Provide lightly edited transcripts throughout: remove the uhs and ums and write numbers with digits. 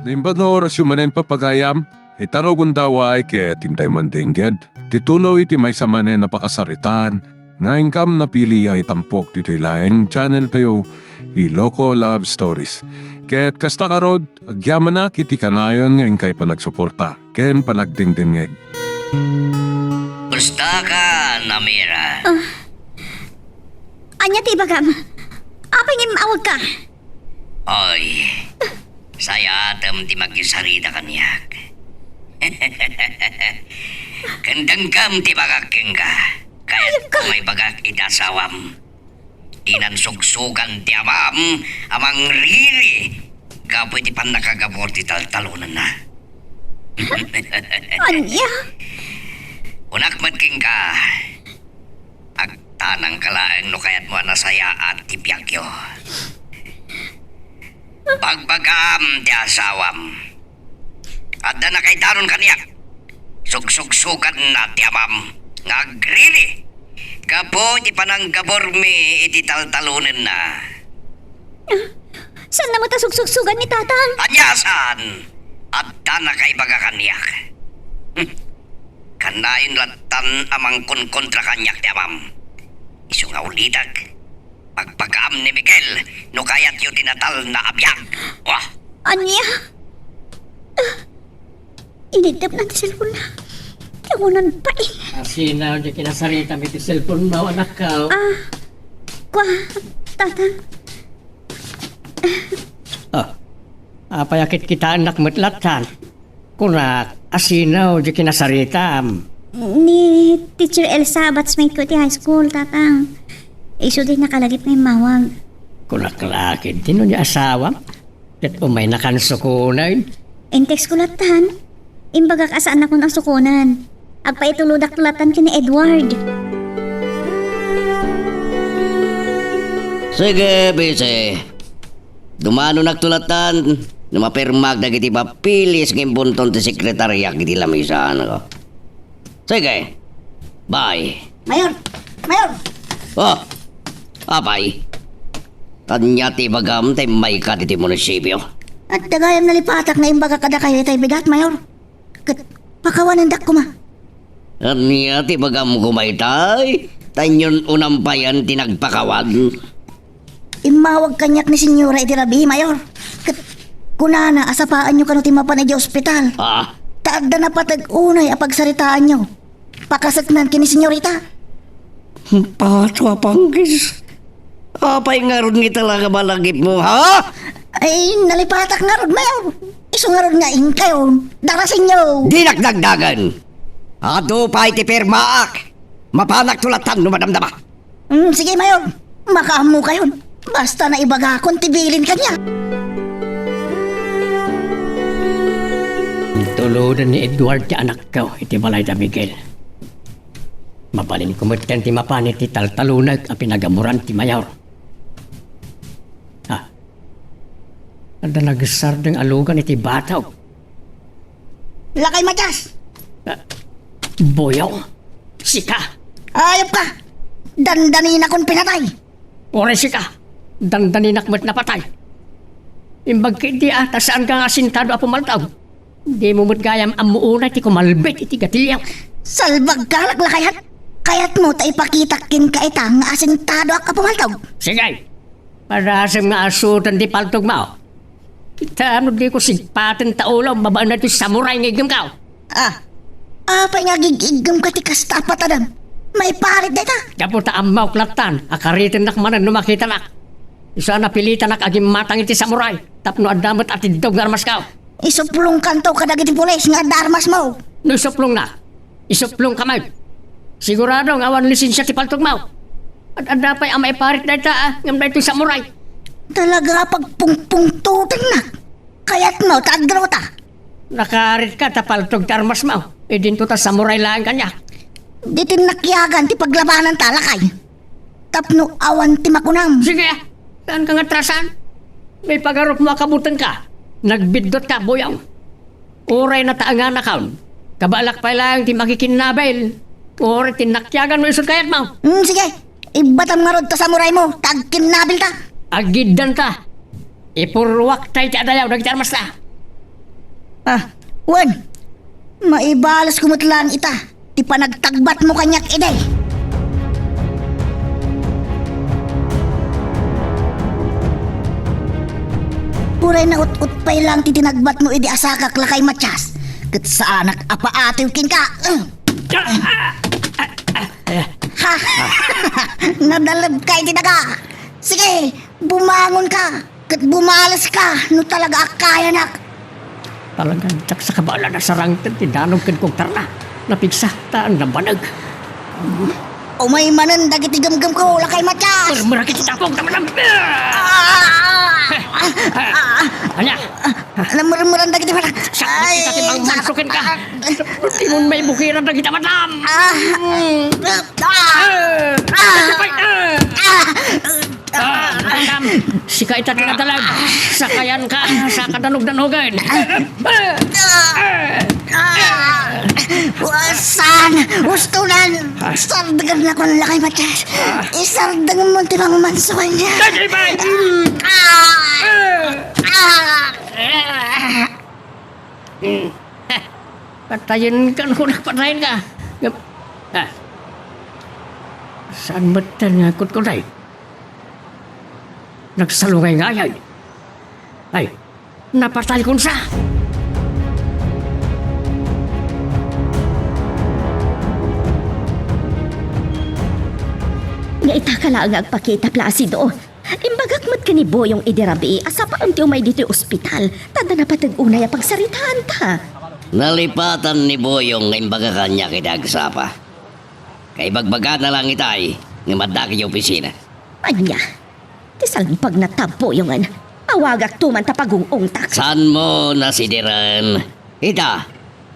Limba na oras yung manen papagayam, itarogon daw ay kaya tintay mandingged. Titulo iti may sa manen napakasaritan, na income na pili ay tampok dito laing channel kayo, Iloko Love Stories. Kaya't kasta karod, agyaman na kiti kanayon ngayon kay panagsuporta, ken panagdingdingeg. Gusta ka, Namira? Anya ti bagam. Apay nga maawag ka. Oy, saya atam di magisarita kanyak. Kandanggam ti bagaking ka. Kaya't kung may bagak itasawam. Inansugsugan ti amam, amang riri. Kapoy ti pan nakagabor ti taltalunan na. Anya? Unak madking ka. Agtanang kalaang no kaya't mo nasaya at ti biyagyo. Pagbagam ti asawam. At na kay taron kaniyak. Sugsugsukan na ti amam. Ngagrili. Kapo ti pananggabor mi iti taltalunan na. Saan naman ta sugsugsugan ni tatang? Anyasan! At na kay baga kaniyak. Kanain latan amang kontra kanyak ti amam. Isu nga ulidag. Pagpagam ni Miguel, no kayat yu tinatal na abyak. Wah! Anya? Inidap na ti cellphone na. Tiyawanan pa eh. Asinaw di kinasarita mi ti cellphone mo, anak ka. Kwa, tatang. Apayakit kita anak matlatan. Kunak, asinaw di kinasarita. Ni Teacher Elsa, batchmate ko ti high school, tatang. Iso din nakalagip na yung mawag. Kunak lakid, tino ni asawa. Kat umay nakansukunan. Intex ko latan. Imbaga kasaan ako ng sukunan. Agpaituludak tulatan ka ni Edward. Sige, bise. Dumano nagtulatan. Numapirmag na kiti papilis ng bunton ti sekretarya kiti lamisan ko. Sige. Bye. Mayor! Mayor! Oh, apay. Kanya ti bagam tay may ka ti munisipyo. At dagayam nalipatak na imbaga kada kayo tay bigat, Mayor. Pakawanan dak ko ma. Kanya ti bagam kumaytay. Tanyon unampayan tinagpakawan. Imawag kanyak ni Senyora iti rabi, Mayor. Kunana, asapaan nyo kano ti mapanay di ospital. Ah, Taagda na patag-unay apagsaritaan nyo. Pakasaknan kini Senyorita. patwa panggis. Apay nga ron nga talaga malagip mo, ha? Ay, nalipatak nga rod, Mayor. Iso nga rod nga kayo. Darasin nyo. Di nagdagdagan. Ado pa iti permaak. Mapanak tulatan no madamdama. Sige, Mayor. Makamu kayo. Basta na ibaga akong tibilin kanya. Tuludan ni Edward ti anak ka, iti balay da Miguel. Mabalin kumuten ti mapanit ti taltalunag ang pinagamuran ti mayor. Ada nagsar ng alugan iti bataw. Lakay matyas. Boyaw, sika, Ayop ka. Dandanin akong pinatay. ore sika, dandanin akmat na patay. Imbag kiti ata saan ka nga sintado a pumaltaw. Di mo gayam ang muuna ti kumalbit iti gatilyaw. Salbag ka laklakayan. Kaya't mo ta ipakitakin ka itang nga asintado ak kapumaltaw. Sige, para sa nga asutan di paltog mo. Kita mo di ko sigpatin taulaw, babaan na ti samurai ng igam ka. Apay nga gigigam ka ti kastapatadan. May parit na ita. Kaputa ang mauklatan, akaritin nak manan numakita nak. Isa na pilitan nak aging matang iti samurai, tapno adamat at idog armas ka. Isuplong kanto kadag iti pulis nga darmas mo. No isuplong na, isuplong kamay. Sigurado nga awan lisensya ti paltog mo. At adapay ang may parit na ita, ngam na ito samurai. Talaga pagpungpungtutin na. Kaya't mo taadro ta. Nakarit ka tapaltog ti armas mo, e dinto ta samurai lang kanya. Di tinakyagan ti paglabanan talakay. Tapno awan ti makunam. Sige, saan ka nga trasan? May pagarok mo akabutan ka. Nagbidot ka, boyaw. Oray na taangan na kaon. Kabalak pa lang ti makikinabel. Oray tinakyagan mo isod kayat mo. Sige, ibatam nga rod ta samurai mo. Tagkinabil ta. Agidan ta. Ipurwak tayo ti adayaw, nagtarmas ta. Wan, maibalas kumutlaan ita. Ti panagtagbat mo kanyak iday. Puray na ut-utpay lang ti tinagbat mo idi asakak lakay matyas. Kat sa anak apa atiw kin ka. Ha! Nadalab kay tinaga. Sige, bumangon ka. Kat bumalas ka. No talaga akaya nak. Talagang tak sa kabala na sarangtan, tinanog kan kong tarna. Napigsa, taan na banag. O may manan dagiti gamgam ko lakay matyas. Marakit si tapong tamalam. Anya, Namurmuran dagiti pala. sakit kita timbang masukin ka. Timun may bukiran na kita matam. Nakandam, sika ita tinatalag. Sakayan ka sa kadanog-danogan. Wasan! Ustunan! Sardagan na ko ng lakay matyas. Isardagan mo timang mansukan niya. Patayin ka nung patayin ka. Saan ba't nangakot ko na nagsalungay nga yan. Ay, napatay ko sa. Nga ita ka lang agpakita, Placido. Imbagak mat ka ni Boyong idirabi, asa pa ang may dito ospital. Tanda na patag-unay apang saritaan ta. Nalipatan ni Boyong nga imbaga kanya kidagsapa. Kay bagbaga na lang itay, nga madaki yung opisina. Anya, tisalang pag natabo yung awagak tuman ta pagungong tak. Saan mo nasidiran? Ita,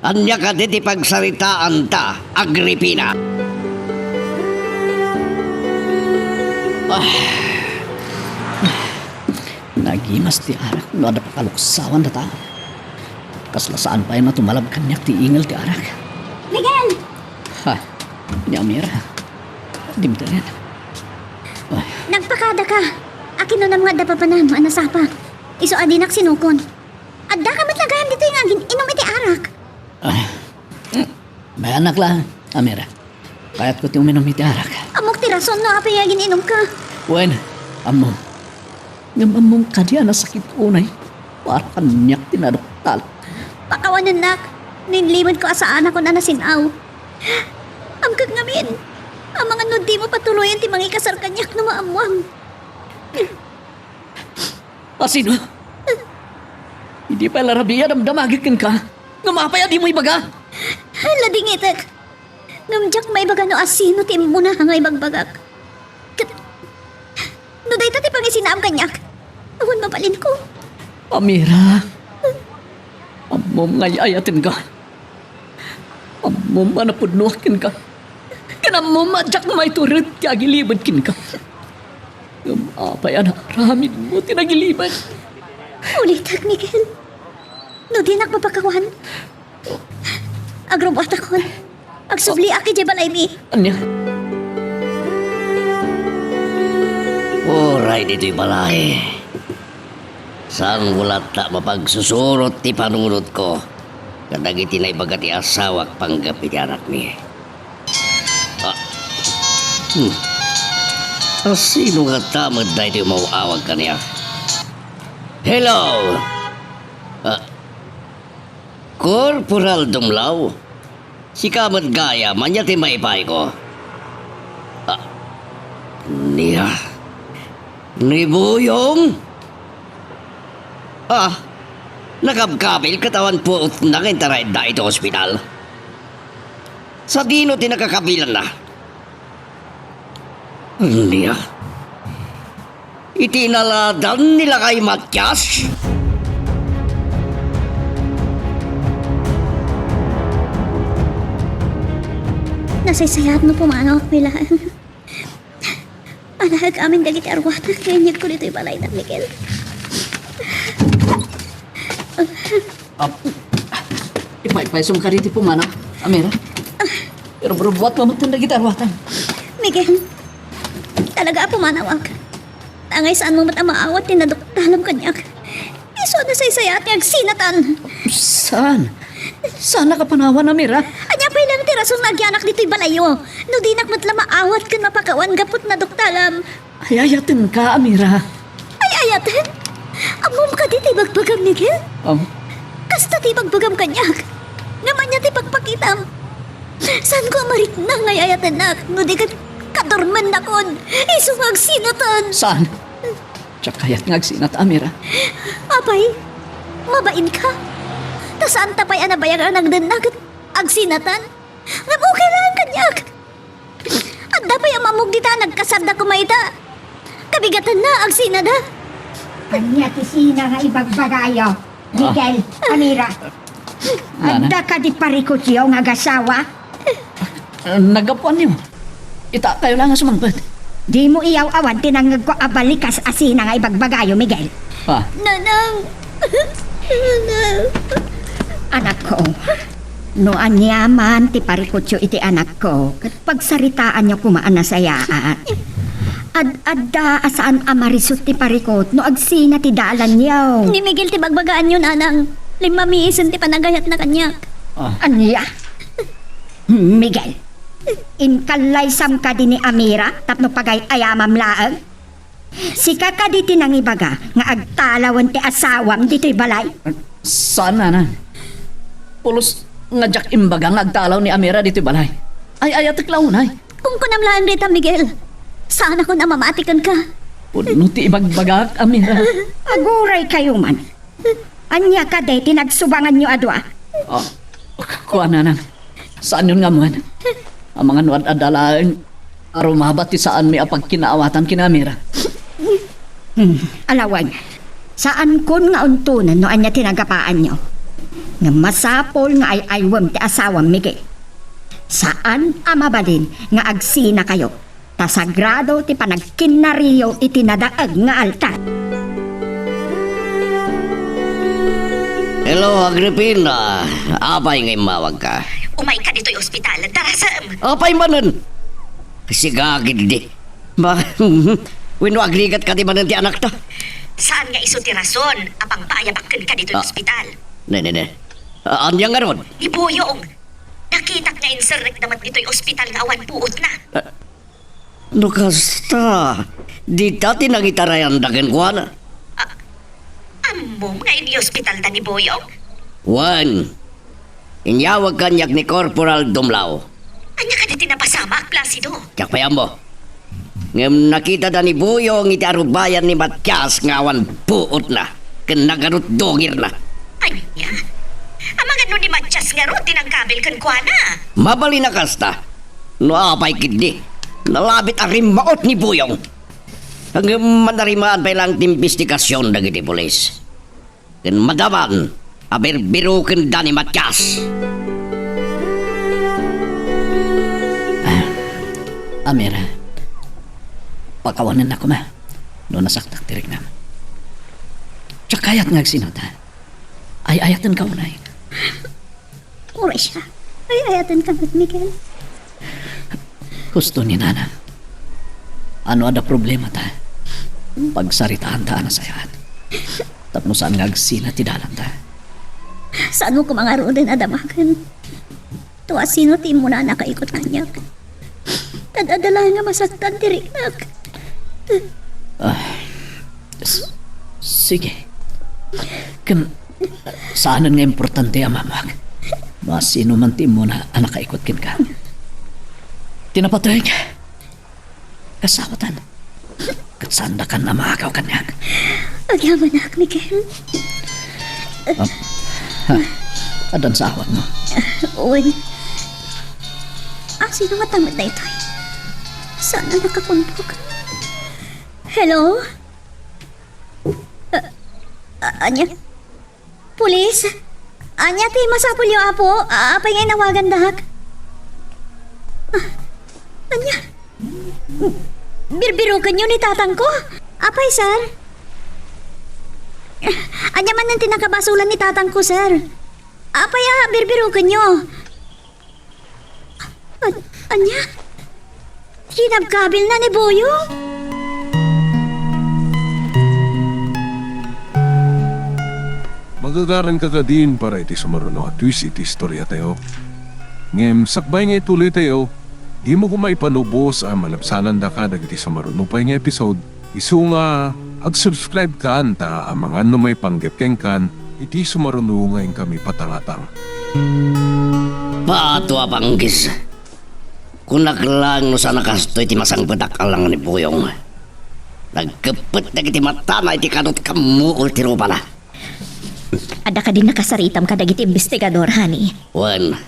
anya ka diti pagsaritaan ta, Agripina. Nagimas ti arak no ada pakaluksawan na tao. Kaslasaan pa yung matumalab kanyak ti ingal ti arak. Miguel! Ha, ni Amira. Di mo tarin. Nagpakada ka. Akin na mga dapapanam, anasapa. Iso adinak sinukon. Adda ka matlagahan dito yung agin inom iti arak. May anak lang, Amira. Kaya't ko ti uminom iti arak. Amok ti rason no apay agin inom ka. Wen, amom. Ngamamong kadya na sakit unay. Para kanyak tinadoktal. Pakawanan nak. Ninlimod ko asaan ako na nasinaw. Amkag ngamin. Ang mga nudi mo patuloyan ti mga ikasar kanyak na maamuam. Asino? Hindi pa larabiya damdamagikin ka. Ngamapaya di mo ibaga. Hala dingitek. Ngamjak may baga no asino ti muna hangay bagbagak. No day tati pang isinaam kanyak. Awan mapalin ko. Amira. Amom ngayayatin ka. Amom manapudnuakin ka. Kanamom adyak may turit ti agilibad kin ka. Ngamapaya na ramin mo tinagilibad. Ulitak, Miguel. No di nakmapakawan. Agrobot akon. Agsubli aki di balay mi. Anya? Oray dito'y balay. Saan wala ta mapagsusurot ti panunod ko. Kadagiti na ibaga ti asawak panggapi ti anak ni. Sino nga tamad na ito mauawag ka niya? Hello! Corporal Dumlaw? Si Kamad Gaya, manya ti maipay ko. Niya? Ni Boyong? Nakabkabil katawan po at nakintaraid na ito ospital. Sa dino tinakakabilan na. Niya? Itinaladan nila kay Matyas? Nasaysayat mo pumano ako pila. Alahag amin dagiti arwat. Kanyag ko dito'y balay na, Miguel. Ipay-paysong ka riti pumana, Amira. Pero buat mamatanda kita arwatan. Miguel, talaga pumanawag. Tangay saan mo mata maawat tinadok talam kanyak. Iso na say sayat ang sinatan. Saan? Saan nakapanawa na, Mira? Anya pa ilang tirasong nagyanak dito'y balayo. No di nakmatla maawat kan mapakawan gapot na doktalam. Ayayatin ka, Mira. Ay ayaten. Amom ka di bagbagam Miguel. Oh, Kasta ti bagbagam kanyak. Naman niya ti pagpakitam. Saan ko amarik na ngay ayaten nak. No di ka kadorman na kon. Iso magsinatan. saan? Tsakayat nga agsinat, Mira. Apay, mabain ka. Ta saan tapay anabayag ang nagdanag at agsinatan? Nabuki lang kanyak. At dapay ang mamug dita nagkasarda kumaita. Kabigatan na agsinada. Anya ti sina nga ibagbagayo. Miguel, Amira. Nana? Adda ka di parikutyo nga gasawa. Nagapuan niyo. Ita kayo lang nga sumangpet. Di mo iyaw awan tinangag ko abalikas asina nga ibagbagayo, Miguel. Ha? Nanang. Nanang. Anak ko, no anyaman ti parikutyo iti anak ko, kat pagsaritaan niyo kumaan na sayaan. Adda asaan amarisot ti parikot, no agsina ti dalan niyo. Ni Miguel ti bagbagaan yun, anang. Limamiisan ti panagayat na kanyak. Anya? Miguel, inkalay sam ka din ni Amira, tapno pagay ayamam laang. Sika ka di tinangibaga, nga agtalawan ti asawam dito'y balay. Saan, Nana? Pulos nga jak imbaga nga agtalaw ni Amira dito balay. Ay, ayatik launay. Kung kunamlaan rita, Miguel. Saan ako na mamatikan ka? Puno ti ibagbagak, Amira. Aguray kayo man. Anya ka de, tinagsubangan nyo adwa. Oh, kuha, Nana. Saan yun nga mo? Ang mga nuwad adalaang arumabat ti saan may apag kinaawatan kina Amira. Alawan, saan kun nga untunan no anya tinagapaan nyo? Nga masapol nga ay aywam ti asawam Miguel. Saan amabalin nga agsina kayo? Ta sagrado ti panagkinariyo iti nadaag nga altar. Hello, Agripina. Apay ngay mawag ka. Umay ka dito'y ospital. Darasam. Apay manan. Sigagid di. Wino agrigat ka di manan ti anak ta. Saan nga iso ti rason? Apang paayabakan ka dito'y ospital. Ne. Anya nga ron? Ibuyong. Nakita nga inserrek naman dito'y ospital nga awan puot na. No kasta. Di tati nangitarayan dagan ko na. Amom nga ini ospital da ni Boyong. Juan. Inyawag kanyak ni Corporal Dumlao. Anya ka di tinapasama, Placido. Tiyak pa yan mo. Ngam nakita da ni Buyong iti arubayan ni Matias ngawan puot na. Kanagarot dongir na. Anya? Ang mga no ni Matias nga ro, tinangkabil kan kwa na. Mabali na kasta. No apay kidni. Nalabit ang rimaot ni Buyong. Hanggang manarimaan pa ilang timbestigasyon na giti polis. Kan madaman, abir-biro kan da ni Matias. Amira, pakawanan ako ma. No nasaktak tirik na. Tsakayat nga agsinat, ha? Ay, ayatan ka unay. Uri siya. Ay, ayatan ka, Miguel. Gusto ni Nana. Ano ada problema ta? Pagsaritaan ta na sayaan. Tapno saan nga agsina ti dalan ta? Saan mo kumangaro din adamakan? Tuwa sino ti mo na nakaikot kanyak. Tadadala nga masaktan tiriknak. Sige. Kan, saanan nga importante ang mamag? Masino man ti mo na anak kaikot kin ka? Tinapatay ka. Kasawatan. Katsanda ka na maakaw kanyak. Agyaman na, Miguel. Adan sa awat mo. Owen. Sino nga tamad na ito? Saan na nakakumpog? Hello? Anya? Pulis? Anya, ti masapul yung apo. Apay ngay nawagan dahak. Anya? Birbirukan yun ni tatang ko. Apay, sir? Anya man nang tinakabasulan ni tatang ko, sir. Apay, birbirukan nyo. Anya? Kinabkabil na ni Boyong? Magagaran ka din para iti sumaruno at twist iti istorya tayo. Ngem, sakbay nga ituloy tayo. Di mo kumay panubos ang malapsanan da ka dagiti sumaruno pa nga episode. Isu nga, ag-subscribe ka anta ang mga may panggapkeng kan iti sumaruno ngayon kami patangatang. Pato apanggis. Kunak lang no sana kasto iti masangbadak alang ni Buyong. Nagkapit na iti mata na iti kanot kamuol tiro pala. Ada ka din nakasaritam ka dagiti investigador, honey. Wan.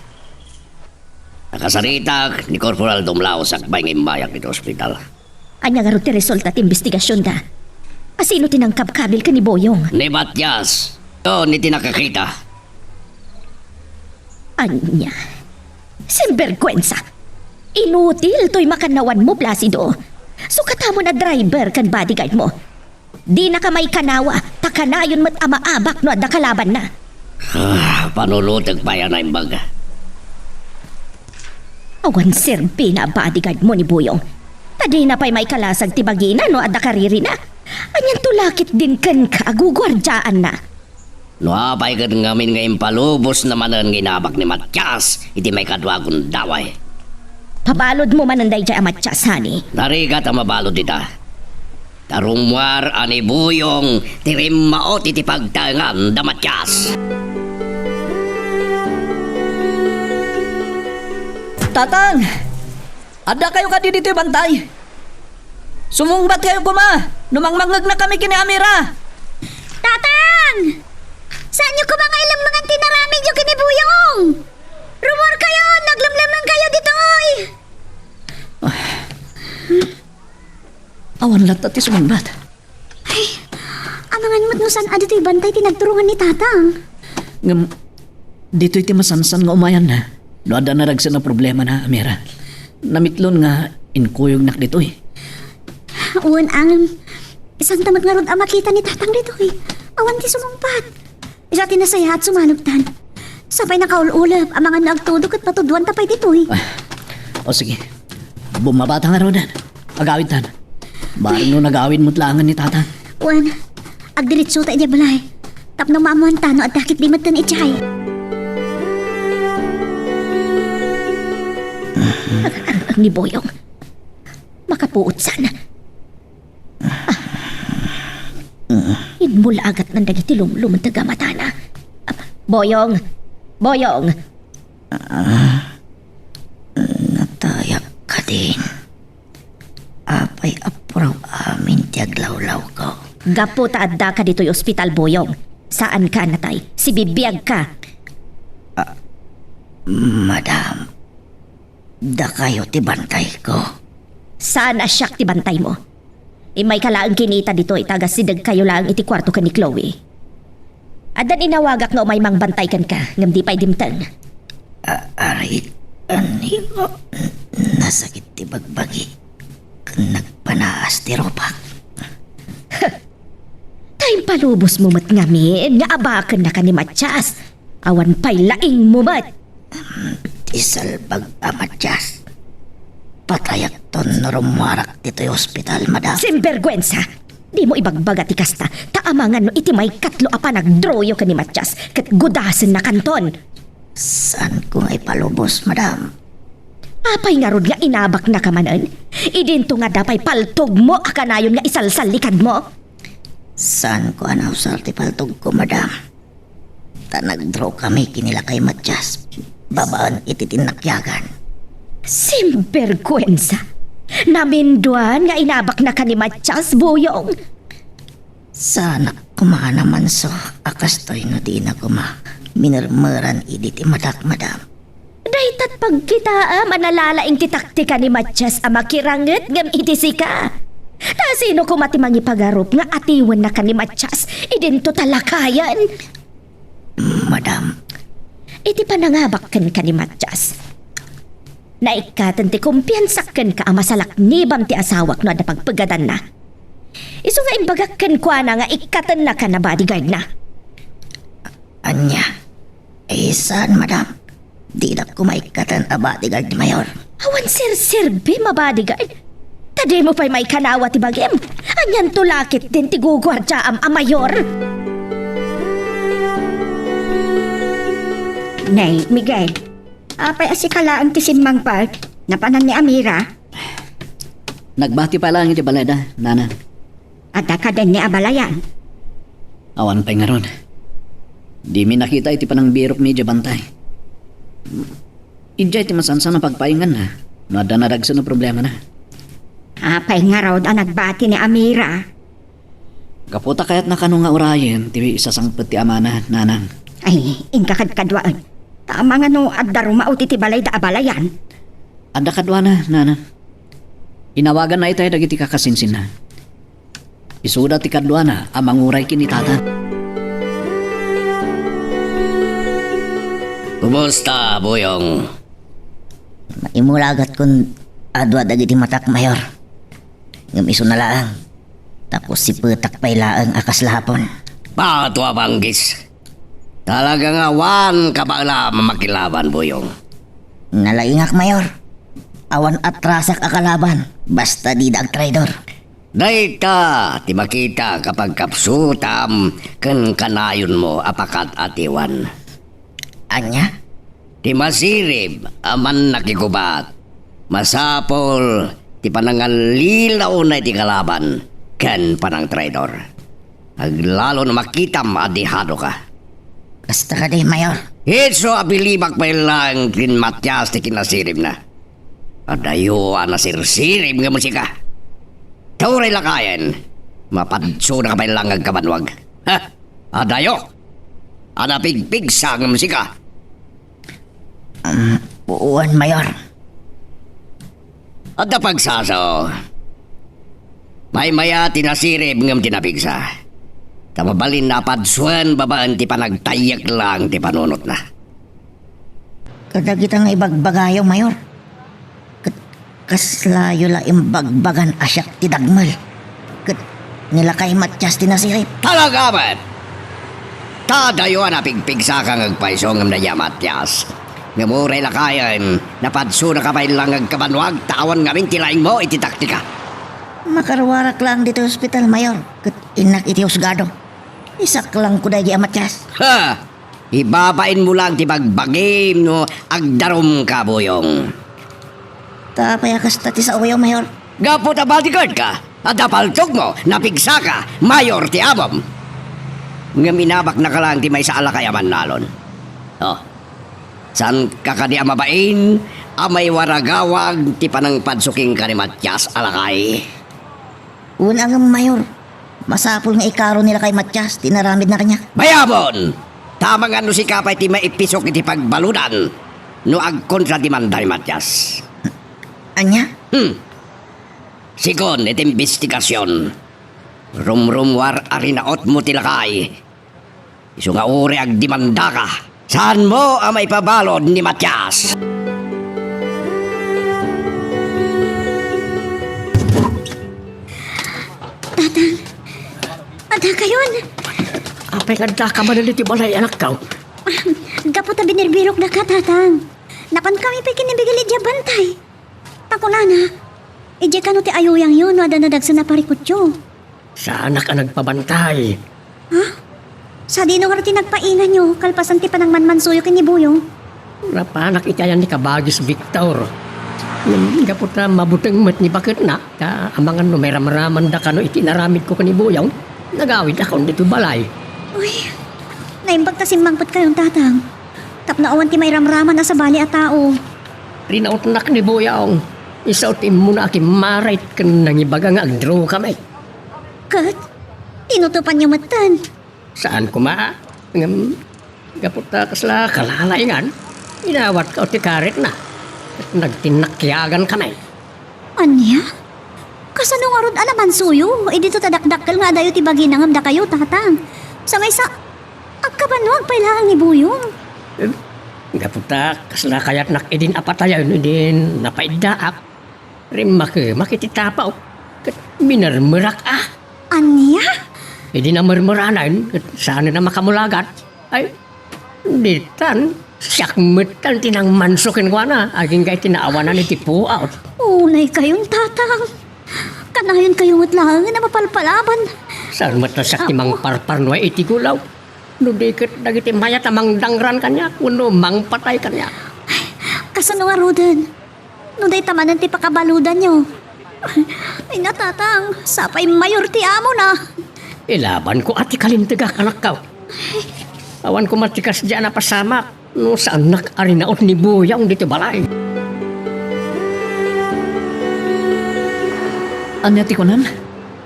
Nakasarita ni Corporal Dumlao sakbay ng imbayak iti ospital. Anya nga ro ti resulta ti investigasyon da. Asino tinangkap kabil ka ni Boyong? Ni Batyas. O, ni tinakakita. Anya. Sinvergwensa. Inutil to'y makanawan mo, Placido. Sukata mo na driver kan bodyguard mo. Di na ka may kanawa, takanayon mo't amaabak no at kalaban na. Panulutag pa yan ang baga. Awan sirbi na bodyguard mo ni Buyong. Tadi na pa'y may kalasag tibagina no at kariri na. Anyan tulakit din kan ka, gugwardyaan na. No apay ka ngamin ngayon palubos naman ang ginabak ni Matyas, iti may kadwagon daway. Pabalod mo man ang dayjay amatyas, honey. Narigat ang mabalod dita. Tarumwar ani Buyong, tirim maot iti pagtangan da Matyas. Tatang! Ada kayo ka dito bantay. Sumungbat kayo kuma. Numangmangag na kami kini Amira. Tatang! Saan niyo kumangailang mga tinaramig yung kinibuyong? Rumor kayo! Naglamlaman kayo dito! Awan latat ti sumungbat. Amangan mo't no saan adito'y bantay tinagturungan ni Tatang. Ngam, dito iti masansan nga umayan na. No ada na ragsa na problema na, Amira. Namitlon nga inkuyog nak dito eh. Uwan ang isang tamad nga rod ang makita ni Tatang dito eh. Awan ti sumungpat. Isa tinasaya at sumanugtan. Sabay nakaululap ang mga nagtudok at patudwan tapay dito eh. O sige, bumabata nga rodan. Agawid tan. Baring no nagawin mo't langan ni Tatang. Uwan, agdiritso tayo niya balay. Tapno maamuhan tano at dakit limatan itchay. Ni Boyong. Makapuot sana. Inmula agat ng dagiti lumluman taga mata na. Boyong! Boyong! Natayak ka din. Apay apuraw amin tiyaglawlaw ko. Gapo taadda ka dito'y ospital, Boyong. Saan ka natay? Si bibiyag ka. Madam, da kayo tibantay ko. Saan asyak ti bantay mo? Imay kalaang kinita dito'y tagasidag kayo lang iti kwarto ka ni Chloe. Adan inawagak nga umay mang bantay kan ka, ngam di pa'y dimtang. Aray, ani ko, nasakit ti bagbagi. Nagpanaas ti ropak. Time palubos mo mat ngamin, nga abakan na ka ni Matyas. Awan pa'y laing mo mat. Isalbag amadyas. Patayak ton rumwarak dito'y ospital, madam. Simbergwensa! Di mo ibagbaga ti kasta, taamangan no iti may katlo apa nagdroyo ka ni Matyas, kat gudasen na kanton. Saan ko nga ipalubos, madam? Apay nga rod nga inabak na kamanan. Idinto nga dapay paltog mo akanayon nga isalsal likad mo. Saan ko anausar ti paltog ko, madam? Ta nagdraw kami kinila kay Matyas. Babaan iti tinakyagan. Simbergwensa! Naminduan nga inabak na ka ni Matyas, Boyong. Sana kumaha naman so akastoy no di na kuma. Minarmaran iditi madak, madam. Daytat pagkita manalalaing titaktika ni Matyas makiranget ngam itisi ka. Ta sino kumati mangipagarup nga atiwan na ka ni Matyas, idinto talakayan. Madam, Iti panangabakkan ka ni Matyas. Naikatan ti kumpiyansakan ka masalak nibam ti asawak no ada pagpagadan na. Isu nga imbagakkan kwa na nga ikatan na ka na bodyguard na. anya. Saan, madam? Di na kumaikatan a bodyguard ni Mayor. Awan sir-sirbi mabodyguard. Tadi mo pa'y may kanawa ti bagim. Anyan tulakit din ti gugwardya am amayor. Nay, Miguel, apay asikala ang tisimbang part, napanan ni Amira, Nagbati pa lang iti baleda, nanan. at ka din ni Abalayan. Awan pa'y nga ron. Di mi nakita iti panang birok mi di bantay. Ija iti masansa na pagpaingan na. Nada naragsa na problema na. Apay nga raw ang nagbati ni Amira. Kaputa kaya't nakano nga urayan, ti isasangpet ti amana, nanan. Ay, ingkakadkadwaan. Tama nga no, at darumao ti balay da Abalayan. Ada kadwa na, nanan. Inawagan na itay dagiti kakasinsin na. Isuda ti kadwa na, amang uray kinitata. Kumusta, Boyong? Maimulagat kun adwa dagiti matak mayor. Ngam iso na laang. Tapos si petak pay laang akas lahapon. Pato abanggis. Talaga nga wan ka ba alam makilaban, Boyong? Nalaingak mayor. Awan atrasak akalaban. Basta di dag traidor. Dayta, ti makita kapag kapsutam ken kanayon mo apakat atiwan. Anya? Ti masirib aman nakikubat. Masapol ti panangalilaw na ti kalaban ken panang traidor. Aglalo na makitam adihado ka. Basta ka di mayor. Itso abilibak pa lang kin Matyas ti kinasirib na. Adayo na sirsirib nga musika. Tauray lakayan. Mapadso na ka pa lang agkabanwag. Ha? Adayo. Anapigpigsa nga musika. Buuan mayor. At pagsaso. May maya tinasirib ngam tinapigsa. Tamabalin na padsuan babaan ti panagtayak lang ti panunot na. Kadagita nga ibagbagayo mayor. Kaslayo la imbagbagan asyak ti dagmal. Nila kay Matyas tinasirip. Talaga ba? Tadayo na pigpigsa kang agpaiso ngam na Matyas. Ngamuray lakayan, napadso na kapay lang agkabanwag, tawan nga rin tilaing mo iti taktika. Makarwarak lang dito hospital mayor. Inak iti husgado. Isak lang ko dahil Matyas. Ha! Ibabain mo lang ti bagbagim no agdarom ka, Boyong. Tapay akas tati sa uwayo mayor. Gapo ta bodyguard ka, at napaltog mo, napigsa ka, mayor ti amom. Nga minabak na ka lang ti may sa alakayaman nalon. Oh, saan ka kadi amabain, amay waragawag ti panang padsuking ka ni Matyas alakay. Una nga mayor. Masapol nga ikaro nila kay Matyas. Tinaramid na kanya. Bayabon! Tamang ano si kapay ti maipisok iti pagbaludan no agkontra ti manda ni Matyas. Anya? Sikon iti investigasyon. Rumrumwar arinaot mo tilakay. Isu nga uri agdimanda ka. Saan mo ang may pabalod ni Matyas? Ada kayon. Apay nga ka manaliti balay anak ka. Gapo ta binirbirok na ka, tatang. Napan kami pa kinibigili dya bantay. Pakunana, ije kano ti ayuyang yun, wada na dagsa na parikutyo. Sa anak ang nagpabantay. Sa dino nga ti nagpaingan nyo, kalpasan ti panang manmansuyo kinibuyong. Napanak itayan ni Kabagis Victor. Nga po ta mabutang mat ni bakit na. Ka amangan no may ramaraman da kano itinaramid ko kanibuyang. Nagawid ako dito balay. Uy, naimbag ta simbangpot kayong tatang. Tapnaawan ti may ramraman na sa bali at tao. Rinaot nak ni Buyang. Isaot mo na aking marait kan nangibaga nga agdraw kami. Kat, tinutupan niyo matan. Saan ko ma? Gaputa kasla kalalaingan. Inawat ka o ti karet na. At nagtinakyagan kami. Anya? Kasano nga ron alaman suyo? E dito tadakdakkel nga dayo ti bagi nangamda kayo, tatang. Sa may sa... Agkabanwag pa ilang ni Buyong. Gaputa kasla kayat nak idin apatayan idin napaiddaak. Makititapaw. Kat minarmerak Anya? Hindi na marmaranan at sana na makamulagat. Ay, ditan, sakmetan tinang mansukin ko na. Aging kay tinaawanan ni tipo out. Unay kayong tatang. Kanayon kayong utlangan na mapalpalaban. Saan matasak timang parparnoy itigulaw. No dikit dagiti mayat amang dangran kanya, kuno mang patay kanya. Kasano nga Roden? No day tamanan ti pakabaludan nyo. Ay natatang, sapay mayor ti amo na. Ilaban ko ati kalintiga kanakaw. Awan ko matikas diyan na pasamak. No saan nak-arinaot ni Buyang dito balay. Anya ti kunan?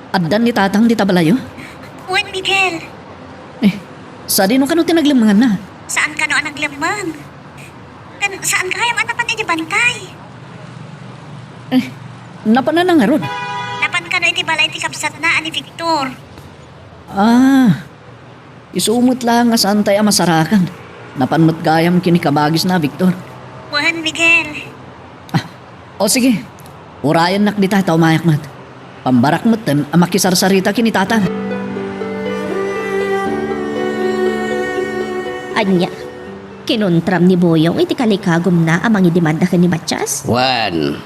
Addan ni tatang di tabalayo? Juan Miguel, Sa dino ka no tinaglamangan na? saan ka no ang naglamang? Saan ka kayang anapan iti bantay? Napana na nga ron. Napan ka no iti balay ti kapsat na ani Victor. Isumot lang nga saan tayo masarakan. Napanmat gayam kinikabagis na, Victor. Juan Miguel, O sige, urayan nak di tayo umayak mat. Pambarak mat tan, amakisarsarita kinitatan. Anya, kinuntram ni Boyong iti kalikagom na amang idimanda ka ni Matias? Wan,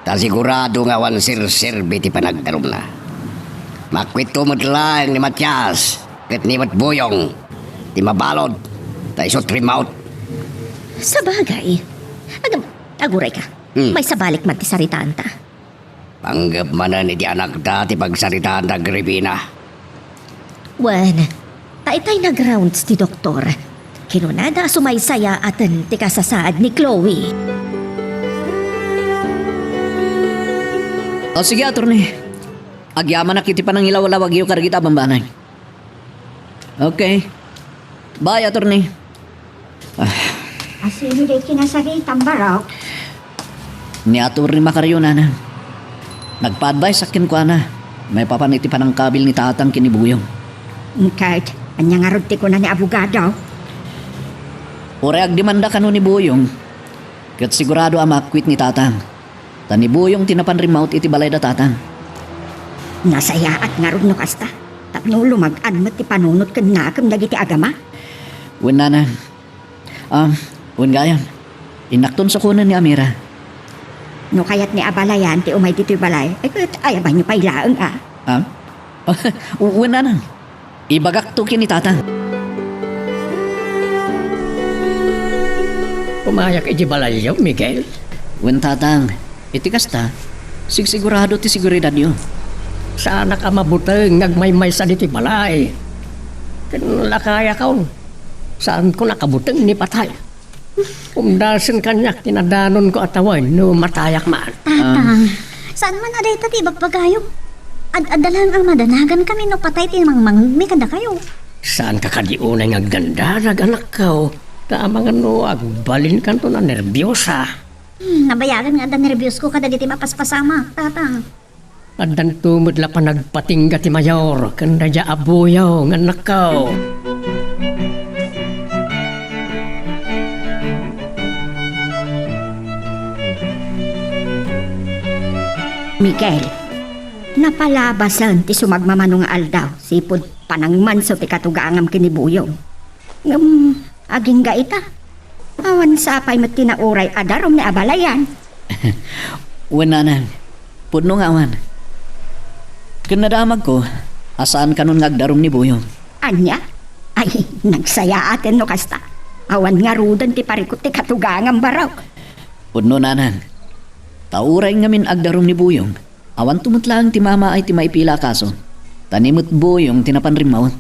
ta sigurado nga wan sir-sirbi ti panagdarom na. Makwit tumot lang ni Matias, ket ni Mat Boyong, ti mabalod, ta isot remote. Sa bagay. Aguray ka. May sabalik man ti saritaan ta. Panggap manan iti anak da ti pagsaritaan da Gribina. Wen, taitay na grounds ti doktor. Kinunada sumaysaya atan ti kasasaad ni Chloe. O sige, attorney. Agyaman na kiti pa ng ilaw-lawag yung karagita bambanay. Okay. Bye, attorney. Asino day kinasagitang baraw? Ni ator ni Makaryo na. Nagpa-advise akin ko na. May papaniti pa ng kabil ni tatang kinibuyong. Kahit, anya nga rod ti ko na ni abogado. Ore agdemanda kano ni Buyong. Kat sigurado ang makwit ni tatang. Tani Buyong tinapan remote iti balay da tatang. Nasaya at nga rod no kasta. Tapno lumag-an mat ti panunot ken nakam dagiti agama. Wen nana. Wen gayan. Inakton sa kunan ni Amira. No kayat ni abalayan ti umay dito'y balay. Ay kat ayaban nyo pa ilaang Wen nana. Ibagak to kini tatang. Pumayak iti balayaw, Miguel. Wen tatang. Iti kasta. Sigsigurado ti siguridad yun. Sana ka mabuteng ngagmaymay sa diti balay. Lakaya kaon. Saan ko nakabuteng ni patay. Umdasin kanyak tinadanon ko atawan no matayak maan. Tatang, saan man aday tati bagpagayo? Adalang ang madanagan kami no patay ti mangmangmi kada kayo. Saan ka kadiunay nga ganda naganak ka? Tamang ano, agbalin ka to na nervyosa. Nabayaran nga da nervyos ko kada diti mapaspasama, tatang. Adan tumod la pa nagpatingga ti mayor, kanda ja abuyaw nga nakaw. Miguel, napalabasan ti sumagmamanong aldaw, sipod panangmanso ti katugangam kinibuyong. Aging gaita. Awan sapay mat tinauray adarom ni abalayan. Wen nana. Pudno nga awan. Kinadamag ko, asaan kanon ngagdarom ni Buyong. Anya? Ay, nagsaya atin no kasta. Awan nga rudan ti parikot ti katugangam baraw. Pudno nanan. Tauray ngamin agdarom ni Buyong. Awan tumutlang ti mama ay ti maipila kaso. Tanimot Buyong tinapan rimawat.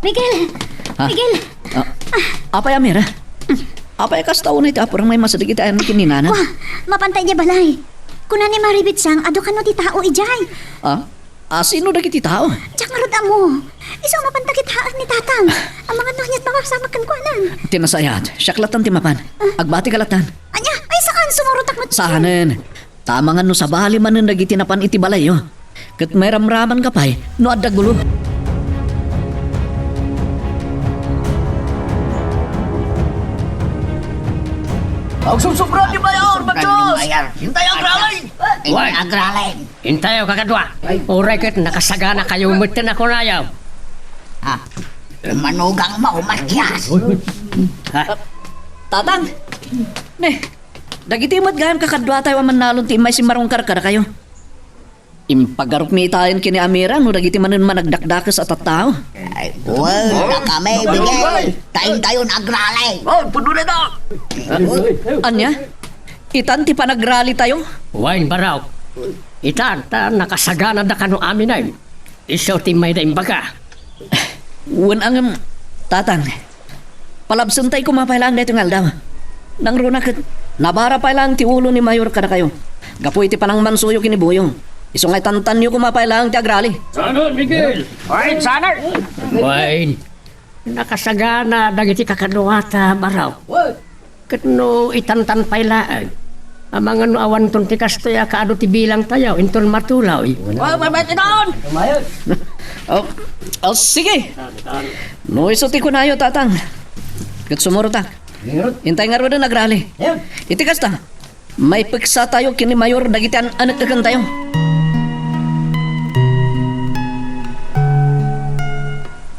Miguel! Ha? Miguel! Apay Amira? Apay kastaw na iti apurang may masadig itayan kininana? Wah, mapantay niya balay. Kuna ni Maribit sang, ado ka no ti tao ijay. Sino dagiti tao? Tsak marod amo. Isang mapantakitaan ni tatang. Ang mga nanyat mga samakan ko anan. Tinasayat, siyaklatan ti mapan. Agbati kalatan. Anya, ay saan sumurutak mo? Sahanen. Tamangan no sa bali man nun dagiti napan iti balayo. Kat may ramraman ka pa'y, no addag gulo. Ang susubra ni Mayor, Machos! Hintay ang gralay! Why? Hintayo kakadwa. Uray kat nakasagana kayo umitin ako na yaw. Manugang mo, Matias. Tatang! Ne, dagiti mo't gayam kakadwa tayo manalon ti may si Marong Karkara kayo. Impagarok mi itayan kini Amira no dagiti manan managdakdakas at tao. Ay, wala kami, Miguel. Tayo nagrali. Anya? Itan ti panagrali tayo? Wain baraw. Itan, ta nakasagana da kano amin ay. Isaw ti may da imbaga. Wan ang tatang. Palabsun tayo kumapailang na itong aldaw. Nang runa kat, nabara pa lang ti ulo ni Mayor kada kayo. Gapo iti panang mansuyo kinibuyong. Isong ay tantan nyo kumapailang ti agrali. Sanon, Miguel! Wain, sanon! Wain, nakasagana dagiti kakanuata baraw. Katno itantan pailaan. Amang ano awan ton ti kastoya kaado ti bilang tayaw, intol matulaw. Oh, sige. No, iso ti kunayo, tatang. Kat sumuro ta. Hintay nga rin nagrali. Itikas ta. May piksa tayo kini Mayor dagiti anak tagan tayo.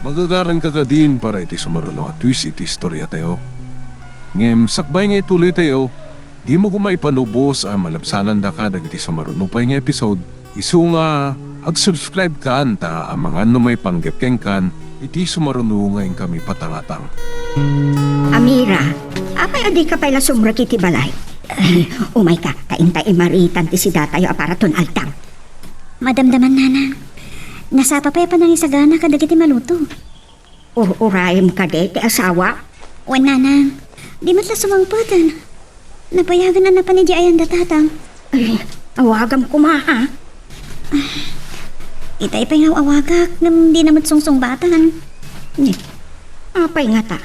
Magagaran ka ka din para iti sumaruno at twist iti istorya tayo. Ngem, sakbay nga ituloy tayo, di mo kumaipanubos ang malabsanan da ka dagiti sumaruno pa nga episode. Isu nga, ag-subscribe ka anta ang mga ano may panggapkeng kan, iti sumaruno ngayon kami patangatang. Amira, apay adi ka pala sumra kiti balay. Umay ka, kaintay imaritan ti si datayo aparaton altang. Madamdaman, nanang. Nasapa pa nang isagana ka dagiti maluto. Urayim ka de, ti asawa. Wan, nanang. Di matla sumangpatan. Napayagan na pa ni di ayan datatang. Ay, awagam kumaha. Itay pa nga awagak nam di naman sungsung-batan. Apay nga ta.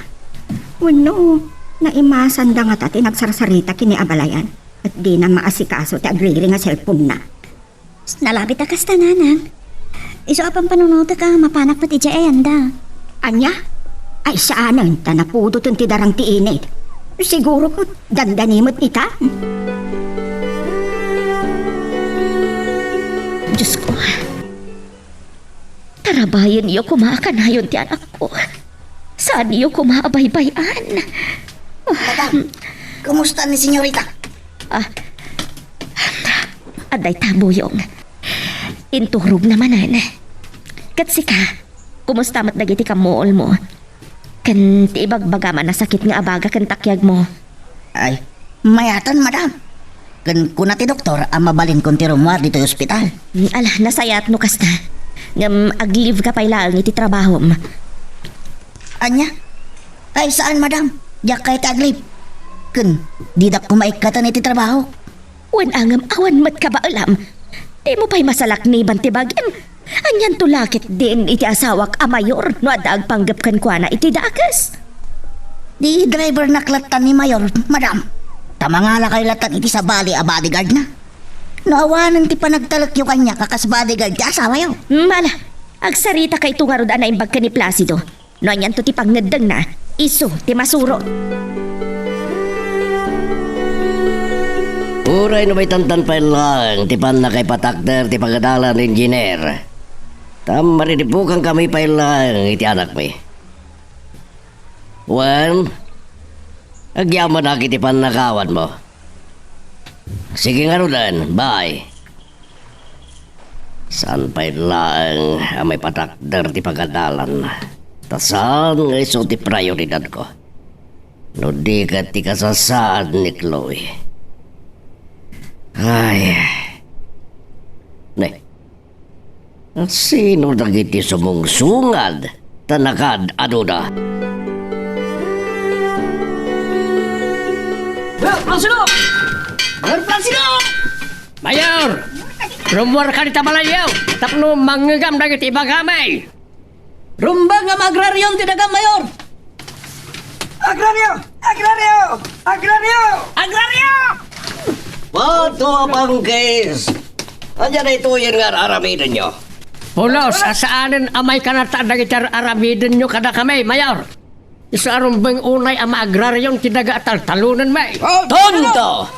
Wano, naimasan da nga ta tinagsarasarita kini abalayan. At di na maasikaso ti agriri nga cellphone na. Nalabit na kasta, nanang. Iso apang panunuta ka, mapanak pati di ayan da. Anya? Ay saanan ta napudo ti darang ti init. Siguro ko dandanimot ita. Diyos ko. Tarabayan niyo kumakanayon ti anak ko. Saan niyo kumaabaybayan? Madam, kumusta ni senyorita? Aday tabuyong. Inturog namanan. Katsi ka, kumusta mat dagiti kamuol mo? Kan ti ibagbaga man nasakit nga abaga kan takyag mo. Ay, mayatan, madam. Kan kuna ti doktor, ang mabalin kong ti rumwar dito yung ospital. Ala, nasayat no kasta. Ngam ag-leave ka pa ilang iti trabaho mo. Anya? Ay, saan, madam? Diyak kay taglip. Kan, di dak kumaikatan iti trabaho. Wan angam awan mat ka ba alam? Di mo pa'y masalak ni Bantibagim. Anyan tulakit din iti asawak a mayor no adag panggap kan kwa na iti dakas. Di driver naklatan ni Mayor, madam. Tamangala kayo latan iti sa bali a bodyguard na. Naawanan ti panagtalak yung kanya kakas bodyguard ti asawa yo. Mala, agsarita kay tungarod na imbag ka ni Placido. No anyan to ti pangnadang na, iso ti masuro. Uray na may tantan pa lang, tipan na kay patakder, ti pagadalan ng engineer. Tam marinipukan kami pa lang, iti anak may. Wan, agyaman na kiti panakawan mo. Sige nga rudan, bye. Saan pa lang may patakder ti pagadalan? Tasan nga iso ti prioridad ko. No di ka ti kasasaan ni Chloe. Ay. Ne. Sino dagiti sumungsungad? Tanakad aduda. Mayor! Rumor ka ni Tabalayaw! Tapno manggagam dagiti ibagamay! Rumba nga magraryon ti dagang Mayor. Pato abang case. Andiyan na ito yung nga aramidin nyo. Pulos, asaanin amay kanata dagiti aramidin nyo kada kami, Mayor! Isa arumbang unay ama agraryon tinaga at talunan may! Tonto!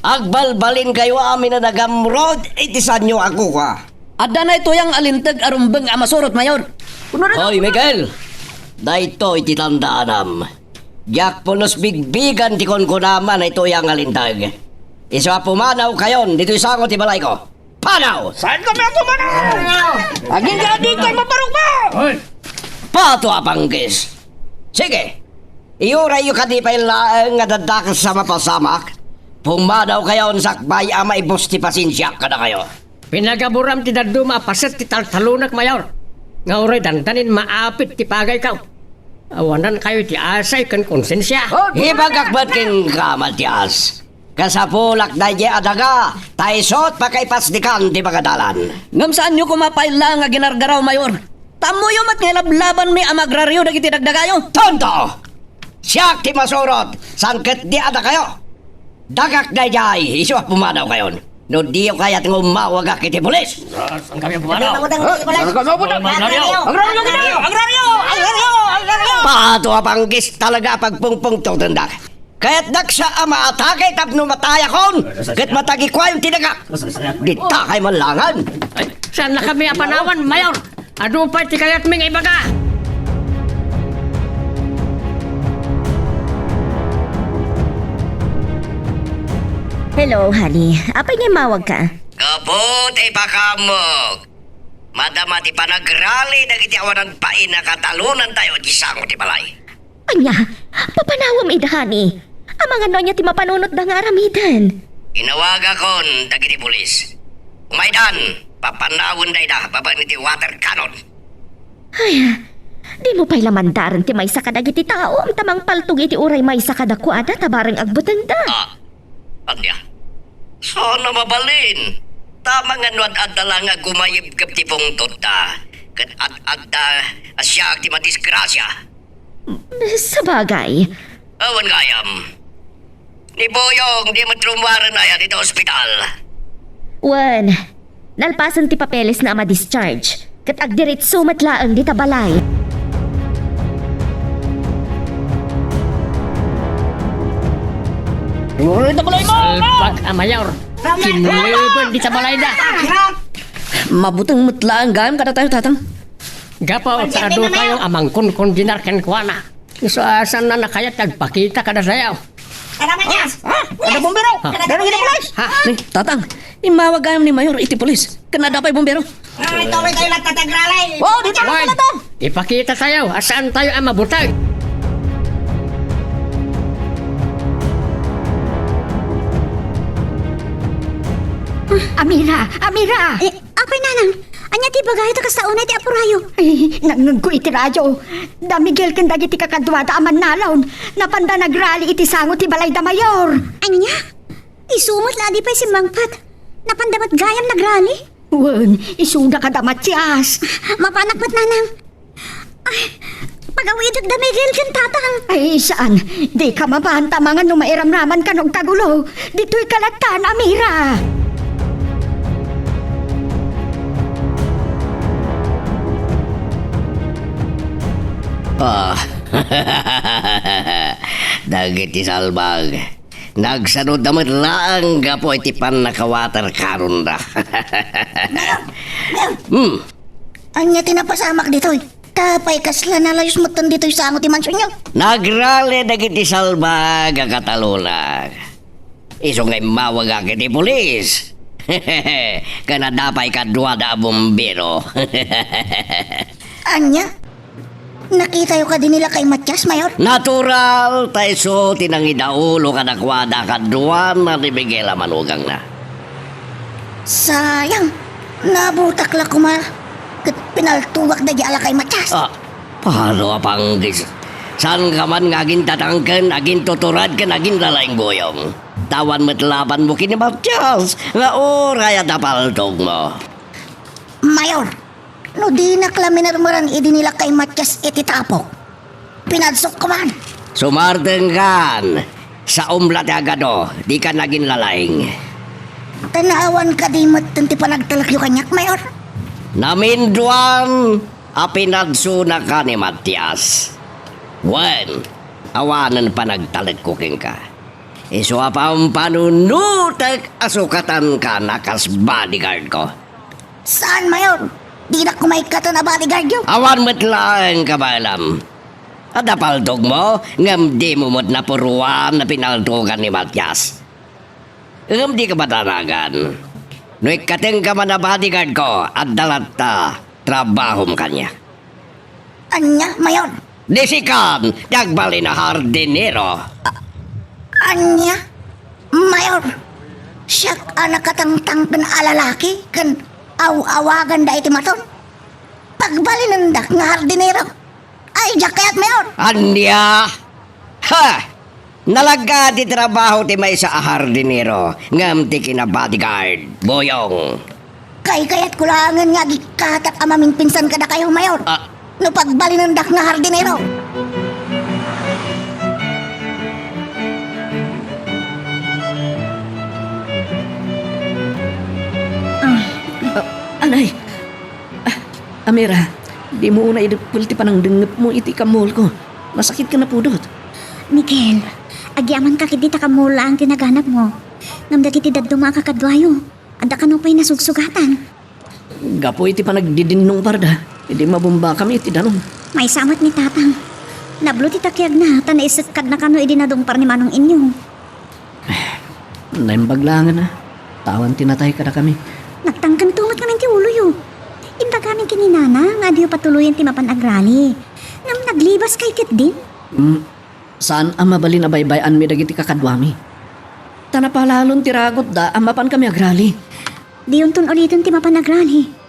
Agbalbalin kayo amin na nagamrod, itisan nyo ako ka. Adda na ito yung alintag arumbang amasurot, Mayor. Hoy, Miguel! Dahito ititandaanam. Yak punos bigbigan ti konkunaman na ito yung alintag. Isa pumanaw kayon, dito isangot ti balay ko. Panaw! Saan kami ang pumanaw? Aging ka dito, maparong mo! Pato apanggis. Sige, iuray ka di pa ilaang nga dadakas sa mapasamak. Pumadaw kayo sakbay ama ibus ti pasensya ka na kayo. Pinagaburam ti daduma paset ti taltalunak mayor. Nga uray dandanin maapit ti pagay kaw. Awanan kayo ti asay kan konsensya. Ibagakbat king kamaltias. Kasapulak na di adaga, taisot pakaipas-dikan di bagadalan. Ngam saan nyo kumapaila nga ginargaraw, Mayor? Tamo yung mat lablaban may amagraryo na kiti dagdagayo. Tonto! Siyak ti masurot, sangket di ada kayo. Dagak na jay, iso pumanaw kayon. No di kaya ting umawag kiti pulis. Ang kami pumanaw. Pato apanggis talaga pagpungpung tutundak. Kaya't daksa ama atake tapno mataya kon. Kat matagi kwayo tinagak. Dita kay malangan. Saan na kami apanawan, Mayor? Ado pa ti kayat ming ibaga. Hello, honey. Apay nga mawag ka? Kabuti pa kamog. Madama ti panagrali dagiti awanan pain na katalunan tayo di sango ti balay. Anya, papanawam ida, honey. Ang mga nonya ti mapanunot da nga aramidan. Inawaga kon dagiti pulis. Umaidan, papanawon day da baba ni ti water cannon. Ay, di mo pa'y lamandaran ti may sakadag iti tao. Ang tamang paltog iti uray may sakadakwada tabarang agbutan da. Anya, sana mabalin. Tama nga nuad adala nga gumayib kap ti pungtot da. Kat at asya ti madisgrasya. Sa bagay. Awan gayam. Ni Boyong di matrumwaran na yan dito ospital. Wan, nalpasan ti papeles na ama discharge. Kat agdiritso matlaang di tabalay. Salpag Mayor. Kinliban di sa balay da. Mabutang mutla ang gayam kada tayo tatang. Gapaw sa ado kayo amang kun dinar ken kuana. Isaasan na nakayat nagpakita kada sayaw. Ada bombero! Dari kita pulis! Ha? Nih, tatang, imawag gayam ni Mayor iti pulis. Kena dapay bombero. Wow, dito Why? na to! Ipakita tayo, asaan tayo ang mabutag? Amira! Amira! Apay nanang, anya ti bagay ito kas taunay ti apurayo. Nangag ko iti radyo. Da Miguel ken dagiti kakadwada aman nalon. Napanda nagrali iti sango ti balay da mayor. Anya? Isumot la di pa si Mangpat. Napandamat gayam nagrali. Wen, isuda ka da Matias. Mapanakpat nanang. Ay, pagawidot da Miguel ken tatang. Ay, saan? Di ka mabanta mga numairamraman ka ng kagulo. Dito'y kalatan, Amira. Dagiti salbag. Nagsanod naman lang gapo iti pan nakawater karon da. Anya tinapasamak dito. Tapay kasla nalayos mo tan dito sa ango ti mansyon nyo. Nagrali dagiti salbag ang katalunan. Iso ngay mawag iti pulis. Kana dapay kadwa da bombero. Anya? Nakita yung ka din nila kay Matias, Mayor? Natural, taiso tinangidaulo ka nakwada kadwa na ni Miguel manugang na. Sayang. Nabutak la kumar. Kat pinaltuwak na di ala kay Matias. Paano apanggis? Saan ka man ngaging tatangken, aging tuturad ka, aging lalaing boyong. Tawan matlaban mo kini Matias, nga oray at apaltog mo. Mayor, no di naklaminarmaran idi nila kay Matias iti tapok. Pinadsok ko man. Sumarteng kan, sa umlat agado, di ka naging lalaing. Tanawan ka di matanti pa nagtalak yung kanyak, Mayor. Naminduan, apinadso na ka ni Matias. Wen, awanan pa nagtalit kuking ka. Iso pa ang panunutak asukatan ka na kas bodyguard ko. Saan, Mayor? Di na kumaykata na bodyguard yun. Awan mo't lang ka ba alam? At napaldog mo, ngam di mo mo't napuruan na pinaltugan ni Matias. Ngam di ka ba tanagan? No ikating ka man na bodyguard ko at dalat trabaho mo kanya. Anya, Mayor? Disikan, dagbali na hardinero. Anya, Mayor? Siyak anak katangtang kan alalaki kan awagan da iti maton. Pagbalinandak nga hardinero. Ay, jakayat, Mayor. Anya! Ha! Nalaga di trabaho ti may sa hardinero. Ngam ti kina bodyguard. Boyong. Kayat kulangan nga gikatak amaming pinsan kada kayo, Mayor. Ah, No pagbalinandak nga hardinero. Anay! Amira, di mo una idapulti pa ng dengep mo iti kamol ko. Masakit ka na pudot. Miguel, agyaman ka kiti takamula ang tinaganap mo. Ngam dagiti daddo mga kakadwayo. Anda ka nung pa'y nasugsugatan. Gapo iti pa nagdidinong parda. Hindi mabumba kami iti danong. May samat ni tatang. Nablo ti takyag na, tanaisatkad na kano idinadumpar ni manong inyo. Naimbaglangan na. Tawan tinatay ka na kami. Nagtangkan tungot kami ti ulo yo. Imba kami kininana, nga diyo patuloyan ti mapanagrali. Ngam naglibas kay kit din. Saan ang mabalin na baybayan mi dagiti kakadwami? Tanapalalon tiragot da, amapan kami agrali. Diyon ton ulitin ti mapanagrali.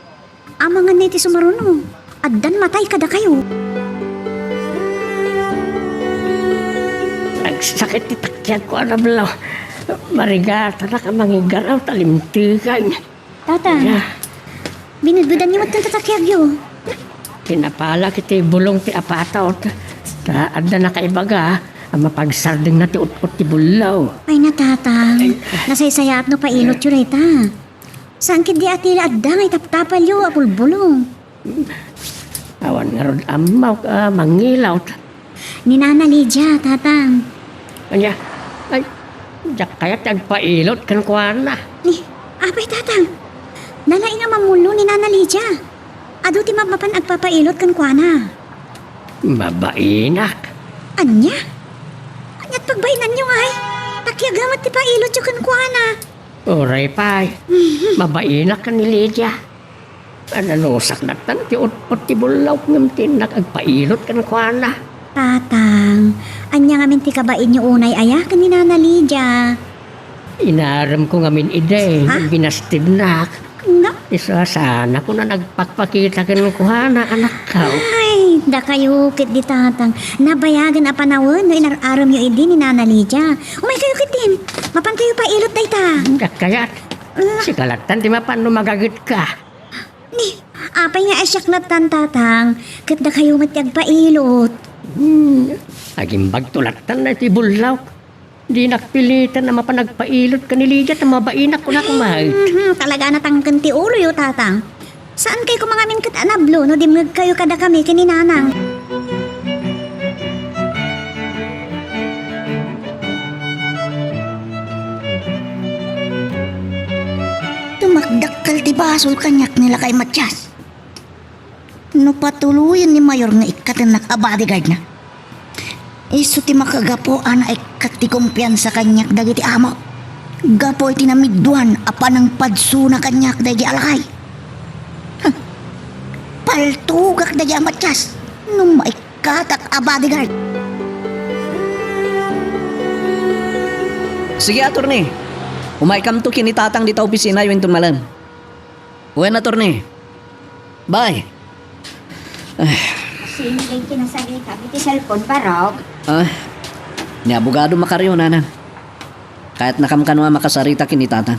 Amangan na iti sumaruno. Addan matay kada kayo. Nagsakit ti takyag ko, alam lang. Marigata na ka mangigaraw, talimtikan. Tata, binudbudan niyo matang tatakyag yo. Kinapala kiti bulong ti apataw. Taada na kaibaga, ang mapagsarding na ti ut-ut ti bulaw. Ay natatang, nasaysayat no pailot yun ta. Saan kid di atila adda ngay taptapal yo apulbulong. Awan nga ron amaw ka, mangilaw. Ni Nana Lydia, tatang. Kanya, ay, jak kaya tagpailot kan kuana. Ni, apay tatang. Nalaing nga mamulo ni Nana Lydia. Ado ti mapapan agpapailot kan kuana. Mabainak. Anya? Anya't pagbainan nyo ay. Takyag gamat ti pailot yo kan kuana. Oray pay, mabainak ka ni Lydia. Ananusak na tan, ti ut-ut ti bulaw ngam tinak agpailot kan kuana. Tatang, anya nga min ti kabain nyo unay aya kan ni Nana Lydia. Inaram ko nga min ide, ginastid na. Nga, Isa sana ko na nagpakpakita kan kuana anak ka. ay, da kayo kit di tatang. Nabayagan a panawon no inararam yo idi ni Nana Lydia. Umay kayo kit din. Mapan kayo pailot day ta. Jak kayat, si kalatan ti mapan no magagit ka. Ni, apay nga asyak na tatang. Kit da kayo matyag pailot. Agimbag tulatan na ti bulaw. Di nakpilitan na mapanagpailot ka ni Lydia at mabainak ko na kumahit. Talaga natangkan ti ulo yo tatang. Saan kayo kumangamin kat anablo no dimag kayo kada kami kininanang. Tumakdakkel ti basol kanyak nila kay Matyas. No patuluyan ni Mayor nga ikatanak a bodyguard na. Isu ti makagapo ana ikat ti kumpiyansa kanyak dagiti amo. Gapo iti namidduan apa ng padsuna kanyak dagi alakay. Paltugak dagi Matyas. No maikatak a bodyguard. Sige, attorney. Umaykam to kinitatang dita opisina yung tumalan. Uwen, attorney. Bye. Sino yung kinasagay ka? Biti cellphone pa, Rob? Ni abogado makaryo, nana. Kahit nakamkanwa makasarita kinitatang.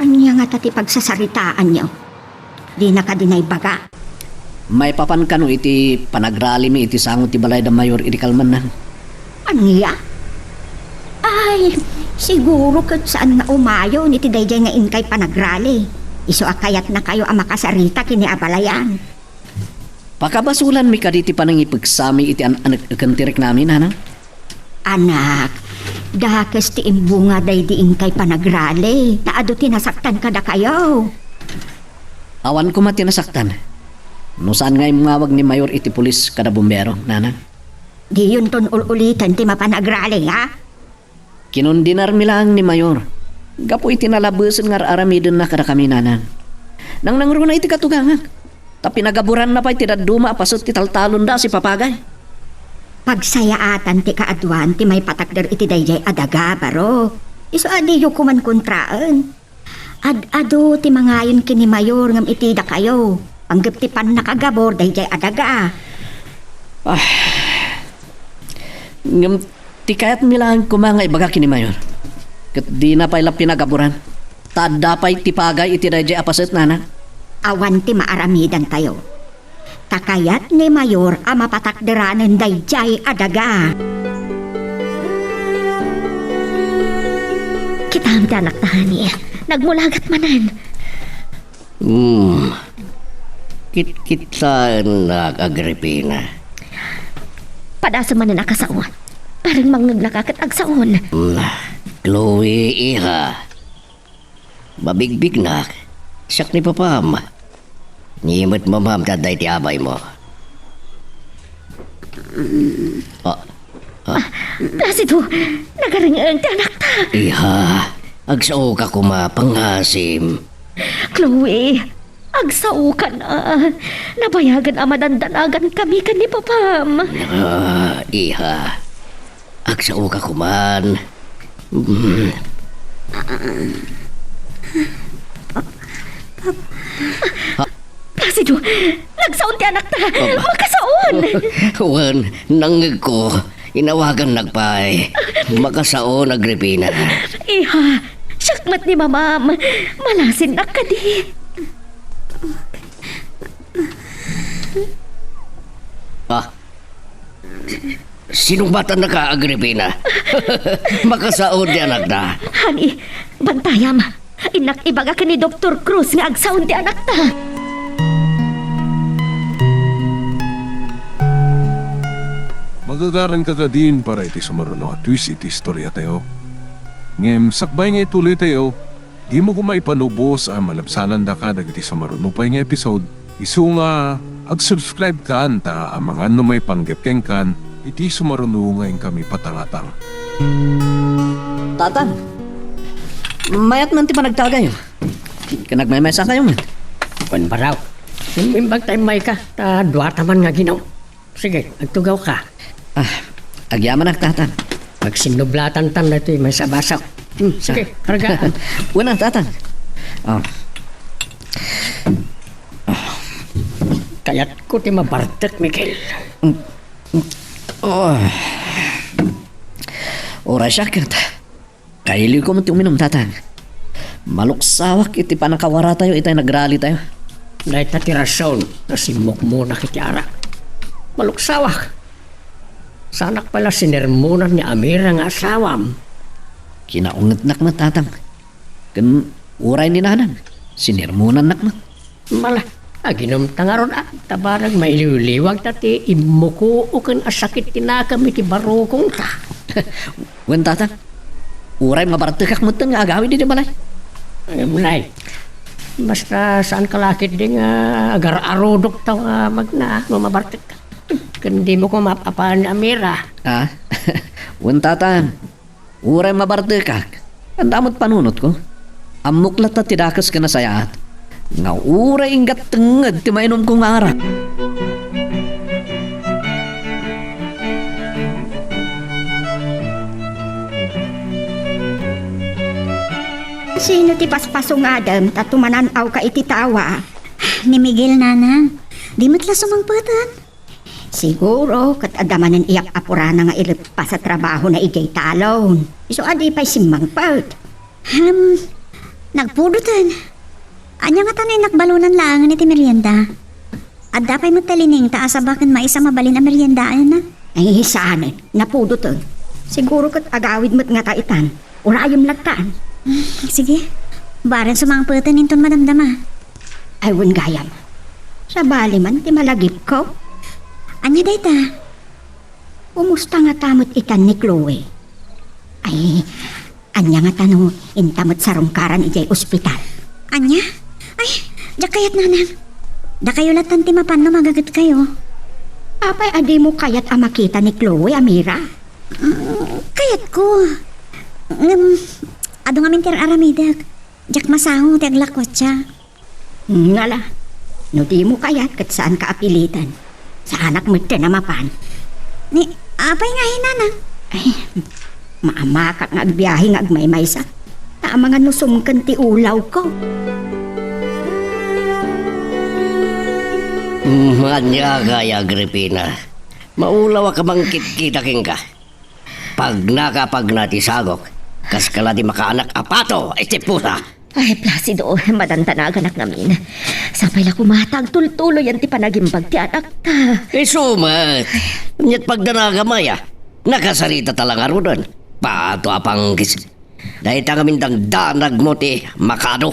Anya nga tati pagsasaritaan niyo? Di na ka dinay baga. May papankano iti panagrali mi iti sangot ti balay da mayor iti kalmanan. Anya? Ay, siguro kat saan nga umayo ni ti dayjay nga inkay panagrali. Iso akayat na kayo ang makasarita kini abalayan. Pakabasulan mi kaditi panang ipagsami iti anak kantirek namin, nana. Anak, dakas ti imbunga day di inkay panagrali. Taado tinasaktan kada kayo. Awan ko matinasaktan. No saan nga imawag ni mayor iti pulis kada bumbero, nana. Di yun ton ulitan ti mapanagrali, ha? Kinundinar mi lang ni mayor. Gapo iti nalabusan nga aramidon na kada kami, nana. Nang nangro na iti katugangan. Tapi nagaburan na pa'y tinaduma pasot ti taltalon da si papagay. Pagsayaatan ti kaadwan ti may patakder iti dayjay adaga baro. Iso adiyo kuman kontraan. Ado ti mangayon kini mayor ngam itida kayo. Panggap ti pan nakagabor dayjay adaga. Ngam ti kayat milang kumangay baga kini mayor. Kat di na pa'y pinagaburan. Tada pa'y tipagay iti dayjay apaset nana. Awan ti maaramidan tayo. Takayat ni mayor ang mapatakderanan dayjay adaga. Kita ang anak tahani. Nagmulagat manan. Kita na Agripina. Padasa man na nakasaon. Parang mangnaglakat agsaon. Chloe, iha. Mabigbig na. Siyak ni papam. Nimot mamam taday ti abay mo. Placido, nagaringaan ti anak ta. Iha, agsao ka kumapangasim. Chloe, agsao ka na. Nabayagan ang madandanagan kami kan ni Papam. Iha, agsao ka kuman. Placido, nagsaon ti anak ta. Makasaon. Wan, nangig ko. Inawagan nagpay. Makasaon, Agripina. Iha, syakmat ni mamam. Malasin na ka di. Sinong bata na ka, Agripina? Makasaon di anak na. Hani, bantayam. Inak ibaga ka ni Dr. Cruz nga agsaon ti anak ta. Magagaran ka ka din para iti sumaruno at twist iti istorya tayo. Ngem, sakbay nga ituloy tayo, di mo kumaipanubos ang malabsanan da ka dagiti sumaruno pa nga episode. Isu nga, ag-subscribe ka anta ang mga may panggepkeng kan, iti sumaruno ngayon kami patangatang. Tatan, mayat man ti panagtagay. Kanagmaymay sa kayo man. Kung baraw, imbag tayo may ka, duwata man nga ginaw. Sige, agtugaw ka. Agyaman ak tatan. Pag sinublatan tan na ito, may sabasaw. Sige, kargaan. Wala tatan. Kaya't ko ti mabartek, Miguel. Oras siya kat. Kailiw ko man ti uminom tatan. Maluksawak iti panakawara tayo, itay nagrali tayo. Dahil tatirason, nasimok mo na kitiara. Maluksawak. Sanak pala sinermonan ni Amira nga asawam. Kinaungat nak matatang. Kan uray ni nanan. Sinirmunan nak mat. Mala, aginom tangaron tabarag mailiwliwag tati imuko kan asakit tinakam iti barokong ta. Wen tatang. Uray mabartekak mo nga agawin di balay. Ay, mulay. Basta saan kalakit din agar arodok tao magna mabartek ka. Kundi mo ko mapapaan ni Amira. Wen tatang. Uray mabartekak. Ang damot panunot ko. Amuklat na tidakas ka na sayaat. Nga uray ingat tengad ti mainom kong arak. Sino ti paspasong Adam tatumananaw ka iti tawa? Ni Miguel, nana. Di matla sumangpatan. Siguro kat adamanan iyak apurana nga ilip pa sa trabaho na ijay talon. Iso adi pa'y simbang part. Nagpudutan. Anya nga tanay nakbalunan lang ni ti merienda. At dapay mo talining taas abakan maisa mabalin na meriendaan na. Ay saan napudo to. Siguro kat agawid mo't nga taitan. Urayom lagtaan. Sige. Baran sumangpatan inton madamdama. Ay wun gayam. Sa bali man ti malagip ko. Anya dayta? Kumusta nga tamot ikan ni Chloe? Ay, anya nga tanong intamot sa rungkaran ijay ospital. Anya? Ay, da kayat nanang. Da kayo latan ti mapano magagat kayo. Apay adi mo kayat makita ni Chloe, Amira? Kayat ko. Ado nga mintir aramidag. Jak masango ti aglakwat siya. Ngala, No di mo kayat kat saan ka apilitan. Sa anak mo tinamapan. Ni, apay nga hinana. Ay, maamakak nga agbiyahe nga agmaymay sa. Ta mga nusumkan ti ulaw ko. Manya kaya, Agripina. Maulawa ka bang kita king ka. Pag nakapag natisagok, kas kala di makaanak apato, este puta. Ay, Placido, madantanagan anak namin. Sapay la kumatag tultulo yan ti panagimbag ti anak ta. Sumat. Nyat pagdanaga maya, nakasarita talang arudan. Pato apang kis. Dahil tangamindang danag mo ti makado.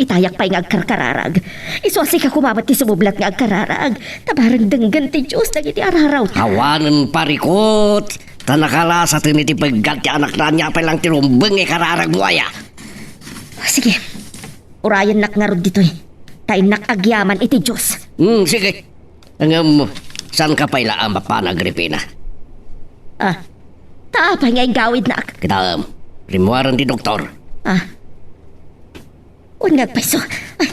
Itayak pa'y nga agkarkararag. Isuasi ka kumamat ti sumublat nga agkararag. Tabarang denggan ti Diyos nagiti araraw. Hawanan parikot. Tanakala sa tiniti pagganti anak na niya pa lang tirumbeng kararag mo aya. Sige, urayan nak nga rod dito eh. Tayo nakagyaman iti Diyos. Sige. Ang saan ka pala ang mapana, Agripina? Taapay nga gawid na ak. Kita, rimuaran di doktor. Unyag paiso. Ay,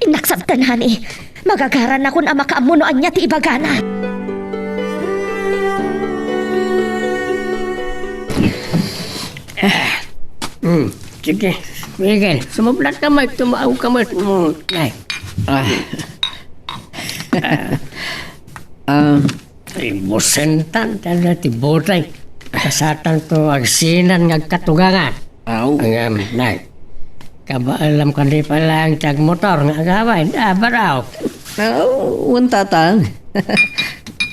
inaksabtanan eh. Magagaran ako na makaamunoan niya ti ibagana. Sige, Miguel, sumublat ka mo, tumaaw ka mo. Ay, ay, busentan, talaga ti botay. Kasatan to agsinan ng katugangan. Ang nay. Kaba alam ko di pala ang tag motor nga gawin. Baraw. Untatang.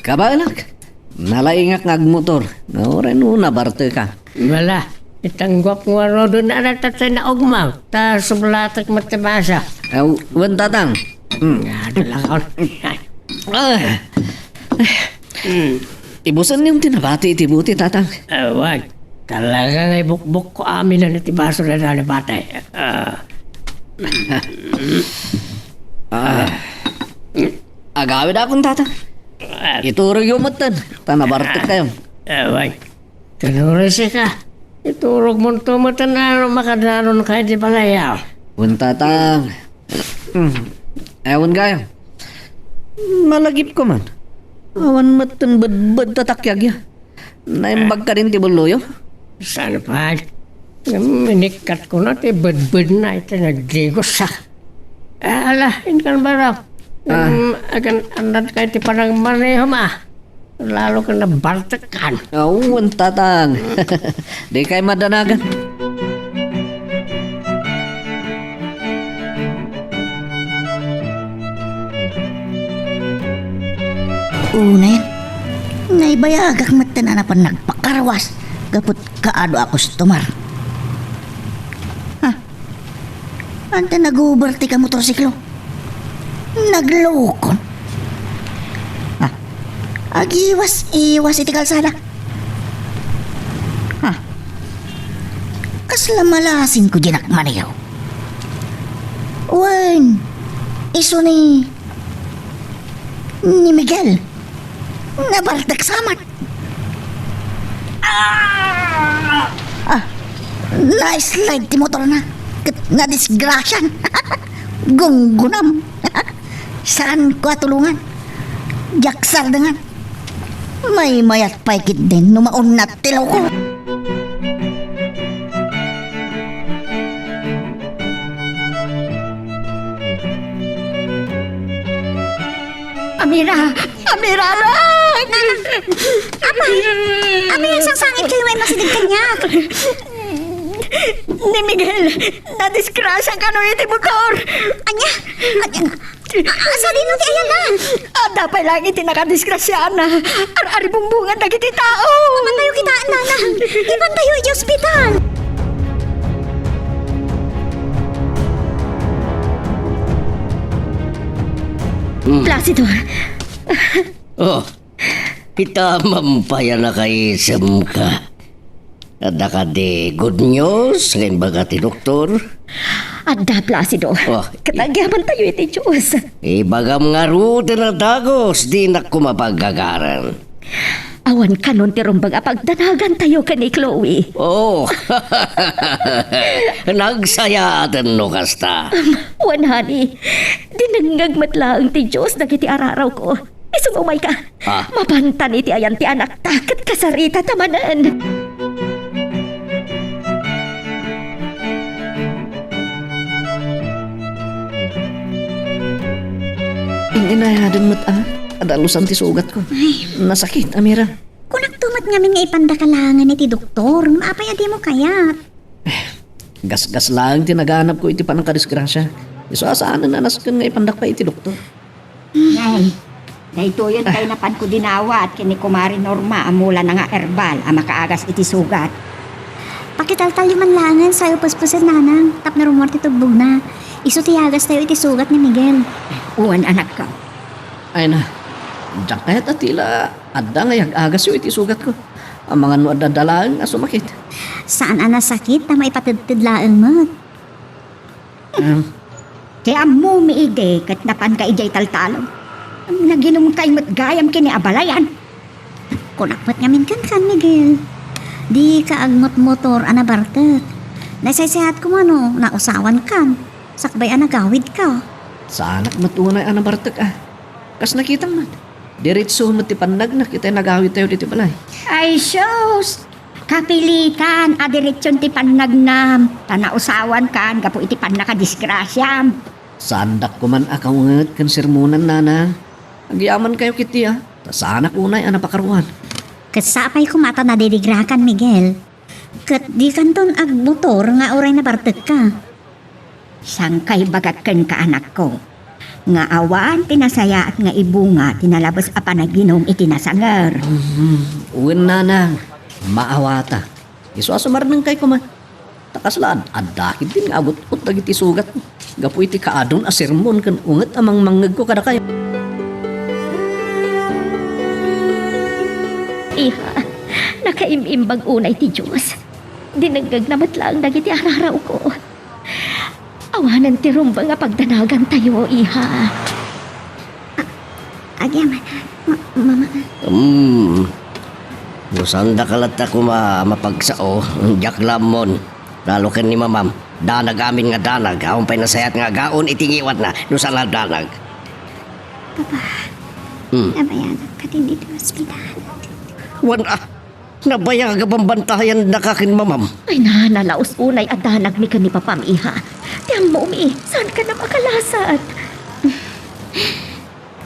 Kabalak. Nalaingak ngagmotor. Ren una barte ka. Wala. Itang gwap nga ro doon na natatay na ugmaw. Ta sublatak matabasa. Untatang. Adalang ako. Ibusan yung tinabati itibuti tatang. Wag. Talaga nga bukbuk ko amin na natibaso na nalabatay. Agawid akong tatang. Iturog yung matan. Tanabartik kayo. Wag. Tinurisi ka. Iturog mo ito matanaro makadaron kayo di palayaw. Untatang. Ewan kayo. Malagip ko man. Awan matan badbad tatakyag ya. Naimbag ka rin tibuloyo. Sana pa? Minikat ko na ti badbad na ito nagdigos sa. Ala, inkan ba raw? Agan anad kayo ti parang maneho ma. Lalo ka na bartakan. Untatang. Di kayo madanagan. Una yan. Naibayagak matan na pa nagpakarwas. Gapot kaado ako stumar. Ante nag-uberti ka motorsiklo. Naglokon. Agiwas-iwas iti kalsada. Kasla malasin ko dinak maniyaw. Wen, iso ni Miguel. Nabaltak samat. Na-slide ti motor na. Na disgrasyan. Gunggunam. Saan ko tulungan? Jaksar dengan. May mayat paikit din numaon na tilaw ko. Amira! Amira! Amay, isang sangit kayo ay masidig kanya. Ni Miguel, nadiskrasya ka no iti motor. Anya? Asa din no ti ayan na? Dapat lagi tinakadiskrasya na. Ari bumbungan na kiti tao. Mamantayo kita, nana. Iban tayo iti ospital. Placido, Kita mampaya na kay isam ka. Ada ka di good news ngayon baga ti doktor. adda Placido. Katagyaman tayo iti Diyos. Ibagam nga ruti na dagos di na kumapagagaran. Awan kanon ti rumbang apagdanagan tayo ka ni Chloe. Oh, nagsayatan no kasta. Wan, honey. Dinangagmat lang ti Diyos dagiti araraw ko. Isumumay ka. Ah. Mabantan iti ayan ti anak takat kasarita tamanan. Inayadon mo't adalusan ti sugat ko. Nasakit, Amira. Kung nagtumat ngamin nga ipandakalangan iti doktor, maapay adi mo kayat. Gas-gas lang tinaganap ko iti panang kadisgrasya. Iso asaan na naskan nga ipandak pa iti doktor. Nay, dahito yun tayo napan ko dinawat kini Kumari Norma amula na nga herbal ang makaagas iti sugat. Pakitaltal yung manlangan sa'yo paspasan nanang, tap na rumor titugbog na. Iso tiyagas tayo iti sugat ni Miguel. Uwan anak ka. Ay na, diyak kahit at tila adda nga agas yung iti sugat ko. Ang mga no adadalaan nga sumakit. Saan ana sakit na maipatidlaang mo? Kaya mo miide kat napan ka ijay taltalong. Ang naginom kay matgayam kini abalayan. Kunakpat ngamin kan Miguel. Di ka agmot motor ana bartet. Naisaysahat ko mano, nausawan kan. Sakbay ana gawid ka. Sa anak matunay ang nabartag Kas nakita man. Diretso mo ti pandag na kita nagawit tayo dito balay. Ay sus! Kapilitan, adiretsyon ti pannagnam. Tanausawan kan, gapo iti pannakadisgrasyam. Sandak ko man akawangat kan sermonan nana. Agyaman kayo kiti Sa anak unay ang napakaruan. Kasapay ko mata na dirigrakan Miguel. Kat di kanton ag motor nga oray na bartet ka. Sangkay bagat ken ka anak ko. Nga awan, tinasaya at nga ibunga, tinalabas a panaginom itinasangar. Uwin nana, maawata. Iso asumar ng kay kuman. Takaslaan, adakit din nga abot-ut dagiti sugat. Gapu iti kaadon a sermon kan unget amang mangag ko kada kayo. Iha, nakaimimbag unay ti Diyos. Dinagag namat lang dagiti araraw ko. Awanan ti rumbang nga pagdanagan tayo, iha. Agyaman, mama. Musanda kalat ako mapagsao, jak lamon. Lalo ken ni mamam, danag amin nga danag, aon pa'y nasayat nga gaon itingiwat na, nusan na danag. Papa, nabayanan ka din dito sa ospital. Wan nabayag ka pambantayan na kakin mamam. Ay nanalaos unay at danag ni kani papam, iha. Tiyang mo saan ka na makalasat?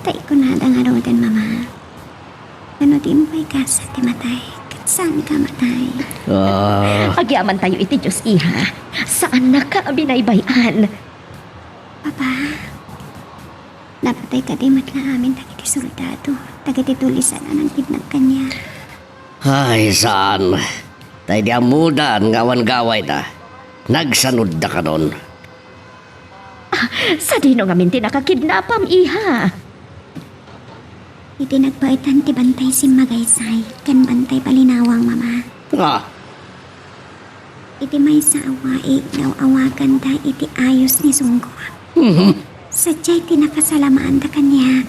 Tay ko na nga rodan, mama. Ano di mo kay kasa ti matay? Kat saan ka matay? Agyaman tayo iti Diyos, iha. Saan na ka binaybayan? Papa, napatay ka di matla amin dagiti soldado. Dagiti tulisan na ng kidnap kanya. Ay, saan? Tay di amudan, ngawan-gaway na. Nagsanod na ka nun. Sa dino nga minti nakakidnapam, iha. Iti nagpaitan ti bantay si Magaysay. Kan bantay palinawang, mama. Iti may sa awai, daw awagan da iti ayos ni Sunggo. Sadya'y tinakasalamaan da kanya.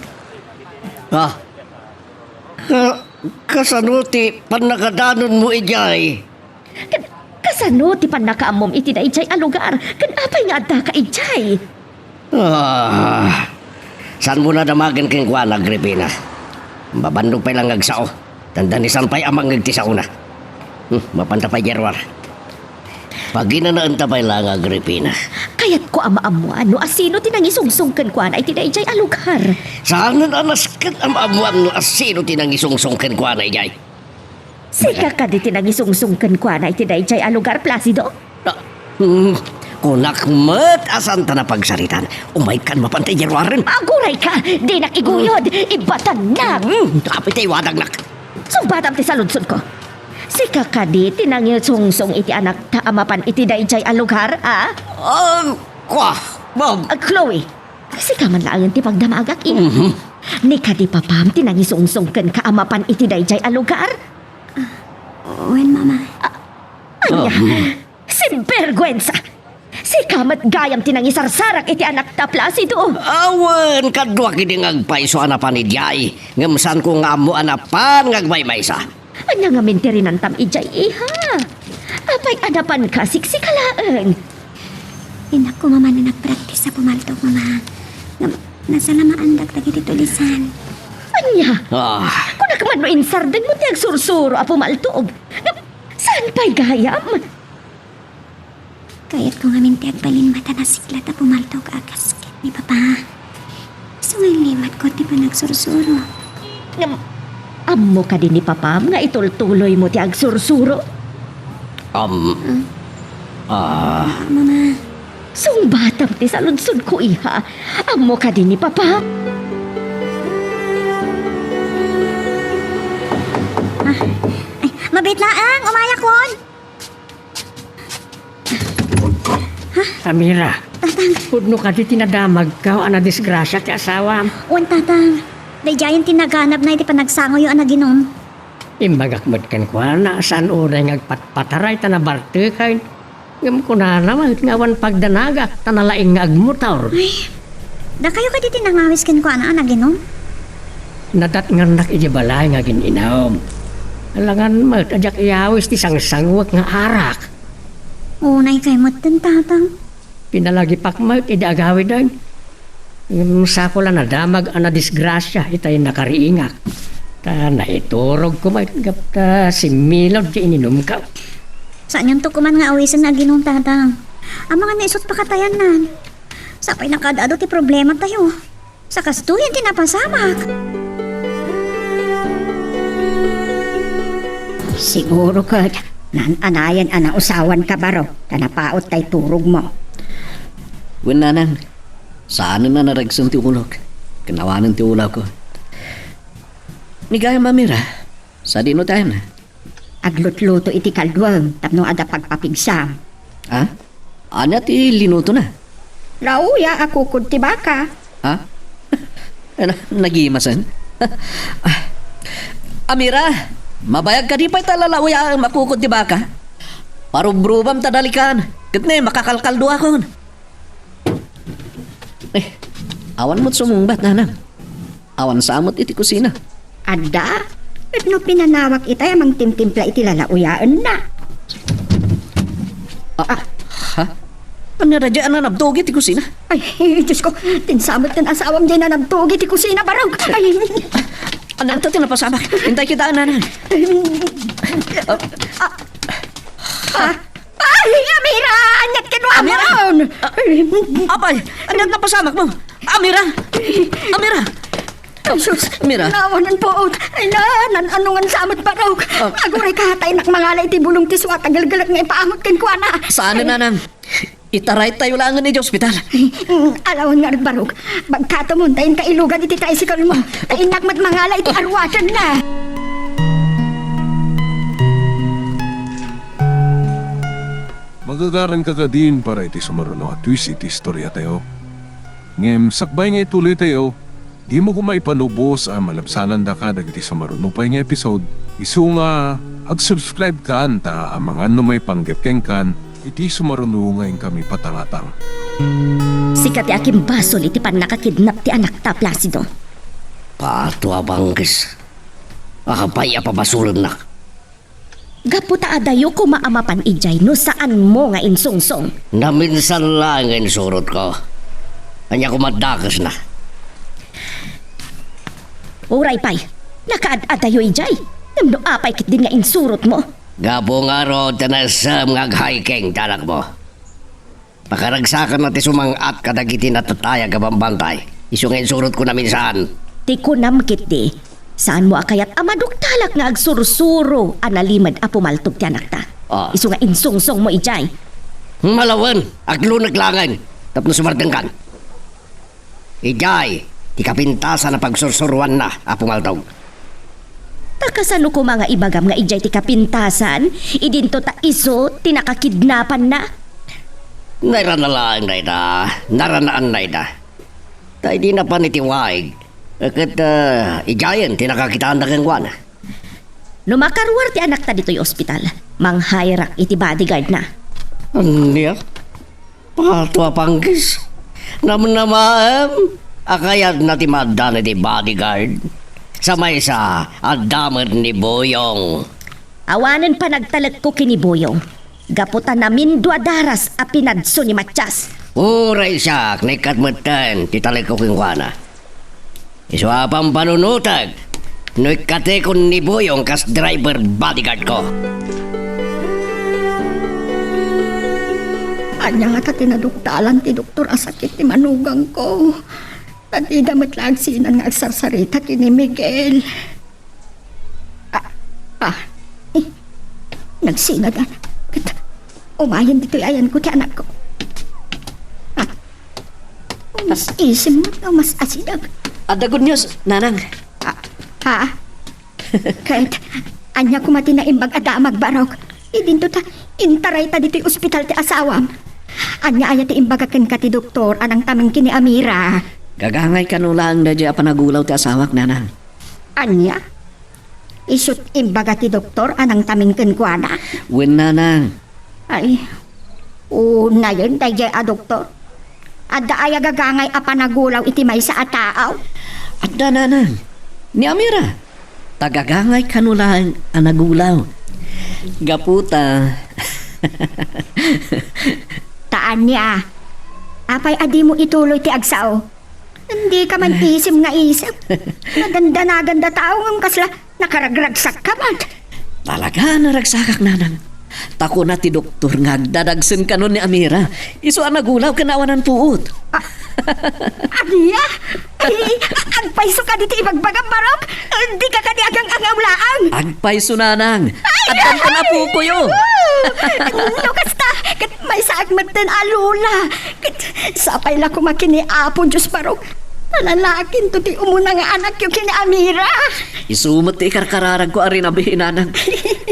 Kasanuti, panakadanon mo ijay. Kasano ti panakaamom iti na ijay alugar? Kan apay nga adda ka ijay? Saan mo na damagan keng kwa Agripina? Babandog pa'y lang agsao. Tandanisan pa'y amang agtisa una. Mapanta pa'y gerwar. Pag ginanaan pa'y lang Agripina. Kayat ko amaamuan no asino tinangisungsungkan kwa na iti na ijay alugar? Saan na naskat ang amuam no asino tinangisungsong ken kwa na ijay? Sika ka di tinangisungsungkan kwa na iti na ijay alugar, Placido? Kunak mat asan ta na pagsaritan. Umay kan mapantay gerwarin. Aguray ka! Di nakiguyod! Ibatan na! Kapit ay wadag nak. Sumbatam ti saludsod ko. Sika ka di tinangisungsong iti anak ta amapan iti na ijay alugar, ha? Kwa, Bob. Chloe, sika man lang ti pagdamagak Ni ka di papam tinangisungsong kan kaamapan iti na ijay alugar? Wen, mama. Anya, sinvergüenza! Si Si kamat gayam tinangisarsarak iti anak ta Placido. Awan, kadwa kini ngagpaiso anapan ni Jay. Ngamsan ko nga mo anapan ngagbaymay sa. Anya nga mintirin ang tam ijay iha. Apay adapan ka siksikalaan. Inak ko mama na nagpractice sa pumaltok mama. Nasa lamaan dagdag iti tulisan. Anya, Ah, kung nakaman mo insardan mo tiyag sursuro apo maltuog. Saan pa'y gayam? Kayat ko nga minti agbalin mata na siklat na pumaltok agasket ni papa. So ngayon limat ko di pa nagsursuro. Ammo ka din ni Papam nga itultuloy mo tiyag sursuro. Mama, Sung batang ti sa lunsod ko iha. Ammo ka din ni Papa. ay, mabit laang, umaya kon. Amira, pudno ka di tinadamag ka ana disgrasya ti asawa. Wan tatang, dayjayan tinaganap na iti panagsango yung anaginom. Imbagakmat kan kwa na saan oray ngagpatpataray ta na barte kay ngam ko na naman ngawan pagdanaga tanalaing nga agmutaw. Da kayo ka di tinangawis ken ko ana anaginom. Nadat nga nak ijabalay nga gininom. Alangan mat ajak iyawis ti sangsangwak nga arak. Unay kay mo tatang. Pinalagi pakmat idagawi dan. Sa ko lang nadamag ana disgrasya itay nakariingak. Ta naiturog ko magkapta si Milord di ininom ka. Saan yung tukuman nga awisan na ginong tatang? Ang mga naisot pa katayan nan. Sapay nakadado ti problema tayo. Sa kastuyan tinapasamak. Siguro ka, nan-anayan ana usawan ka baro, tanapaot tay turog mo. Winanan, saan na naragsan ti ulog? Kanawanan ti ulaw ko. Ni gaya mamira, sa dino tayo na. Aglutluto iti kalduang, tapno ada pagpapigsam. Ha? Anya ti linuto na? Lauya ako kung tibaka. Ha? Nagimasan? Amira, mabayag ka di pa'y talalawya ang makukod di baka? Parubrubam tadalikan, katne makakalkaldo ako. Awan mo't sumungbat nanang. Awan samot iti kusina. Ada, no pinanawak itay amang timtimpla iti lalauyaan na. Ha? Ano radyaan na nabdogi iti kusina? Ay, Diyos ko, tinsamot ng asawam dyan na nagtugi ti kusina barog. Ay, Ano ito tinapasamak? Hintay kita nanang. ay, Amira, anyat kinwa mo Amira! ron. Apay, ano napasamak mo? Amira! Amira! Sus, Amira! nawanan po. Ay na, nananungan samot barog. Aguray kahatay nak mangalay ti bulong ti suwa, tagal-galag nga ipaamot kin kwa na. Saan na nanang? Itaray tayo lang ni ospital. Alawan nga barog, bagkatamon tayin kailugan iti tricycle mo. Tayin nakmat mangalay iti arwasan na. Magagaran ka ka din para iti sumaruno at twist iti istorya tayo. Ngem, sakbay nga ituloy tayo, di mo ko maipanubos ang malabsanan da ka dagiti sumaruno pa nga episode. Isu nga, ag-subscribe ka anta ang mga ano may panggepkeng kan, iti sumaruno ngayon kami patangatang. Sikat ti aking basol iti pan nakakidnap ti anak ta Placido. pato abangkis. Akapay apabasulan na. Gaputa adayo ko maamapan ijay no saan mo nga insungsong. Naminsan lang ang surot ko. Anya ko madakas na. Uray pay, nakaad-adayo ijay. Namno apay kit din nga insurot mo. Gabo nga ro, tanasam nga hiking tanak mo. Pakaragsakan na ti sumangat kadagiti natataya gabambantay. Isu nga surot ko na minsan. Ti kunam kit di. Saan mo akayat amaduktalak nga agsursuro analimad apumaltog ti anak ta. Ah. Isu nga insungsong mo ijay. Malawan, aglo naglangan. Tapno sumardang kan. Ijay, ti kapintasan na pagsursuruan na apumaltog. Takasano ko mga ibagam nga ijay ti kapintasan, idinto ta iso tinakakidnapan na. Nairanalaan na ita, naranaan na ita. Tay di na pa nitiwaig. Kat ijayan, tinakakitaan na kang kwan. No makaruwar ti anak ta dito'y ospital, manghayrak iti bodyguard na. Niya? Patua panggis. Naman akayat na ti madana ti bodyguard. Samay sa adamar ni Boyong. Awanan pa nagtalag ko kiniboyong. Gaputan namin dua daras a pinadso ni Matyas. Uray siya, naikatmatan, titalag ko kingwana. Iswapang panunutag, naikate ko ni Boyong kas driver bodyguard ko. Anya nga ta tinaduktalan ti doktor asakit ti manugang ko. Pati damat lang sinan nga agsarsarita kini Miguel. Nagsinag na. Umayan dito'y ayan ko ti anak ko. Mas isim mo na mas asinag. Ada good news, Nanang. Ha? Kahit anya ko mati na imbag adamag barok. Idinto ta, intaray ta dito'y ospital ti asawam. Anya aya ti imbagakan ka ti doktor anang tamang kini Amira. Gagangay ka no lang na dya panagulaw ti asawak, Nanang. Anya? Isut imbaga ti doktor anang taming kenkwana. Wen, Nanang. Ay, una yun, dahil a doktor. Adda aya gagangay a panagulaw iti may sa ataaw. Adda, Nanang. Ni Amira. Tagagangay ka no lang ang nagulaw. Gaputa. Taan niya. Apay adi mo ituloy ti agsao. Hindi ka man isim nga isip. Naganda tao ng kasla nakaragragsak ka man. Talaga naragsakak, Nanang. Tako na ti doktor nga agdadagsen ka nun ni Amira. Iso ang nagulaw kanawanan puot. Aniya? Ay, agpaiso ka dito ibagbagam barok. Hindi ka kaniagang angawlaang. Agpaiso, Nanang. Addan ka na po ko yo. No, kasta, kat may saagmatan alula. Kat sapay la kumakini apon Diyos barok. Palalakin to ti umuna nga anak yung kini Amira. Isumot ti ikarkararag ko arin abihin, Nanang.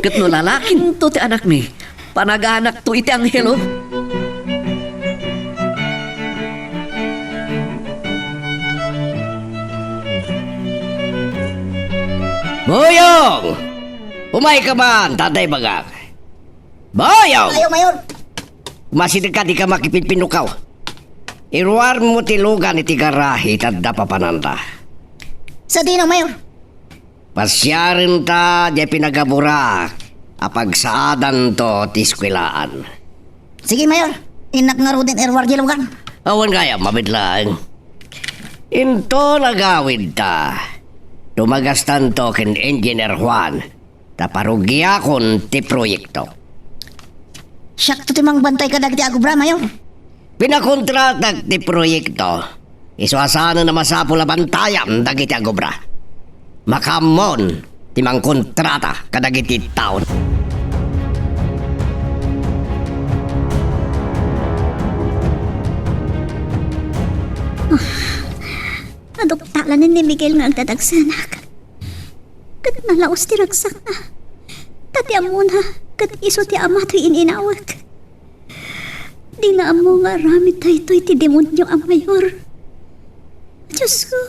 Kat no lalakin to ti anak mi. Panaganak to iti anghelo. Boyong! Umay ka man, tatay bagak. Boyong! Ayaw, Mayor. Masinig ka di ka makipitpinukaw. Iruar mo tilugan iti garahi tadda papananda. Sa di na, Mayor. Pasyarin ta di pinagaburak apagsaadan to tiskwilaan. Sige, Mayor. Inak nga rodin erwar gilugan. Awan kaya mabidlaan. Into nagawid ta. Tumagastan to ken Engineer Juan. Taparugyakon ti proyekto. Siyak to timang bantay ka dagiti agubra, Mayor. Pinakontratag ti proyekto. Iswasana na masapula bantayam dagiti agobra. Makamon timang kontrata kadagiti taon. Adoktalan ni Miguel nga agdadagsanak. Kat nalaos ti ragsak na. Tati amo na, kat iso ti ama to'y ininawag. Di na amo nga ramit tayo ti demonyo ang Mayor. Diyos ko,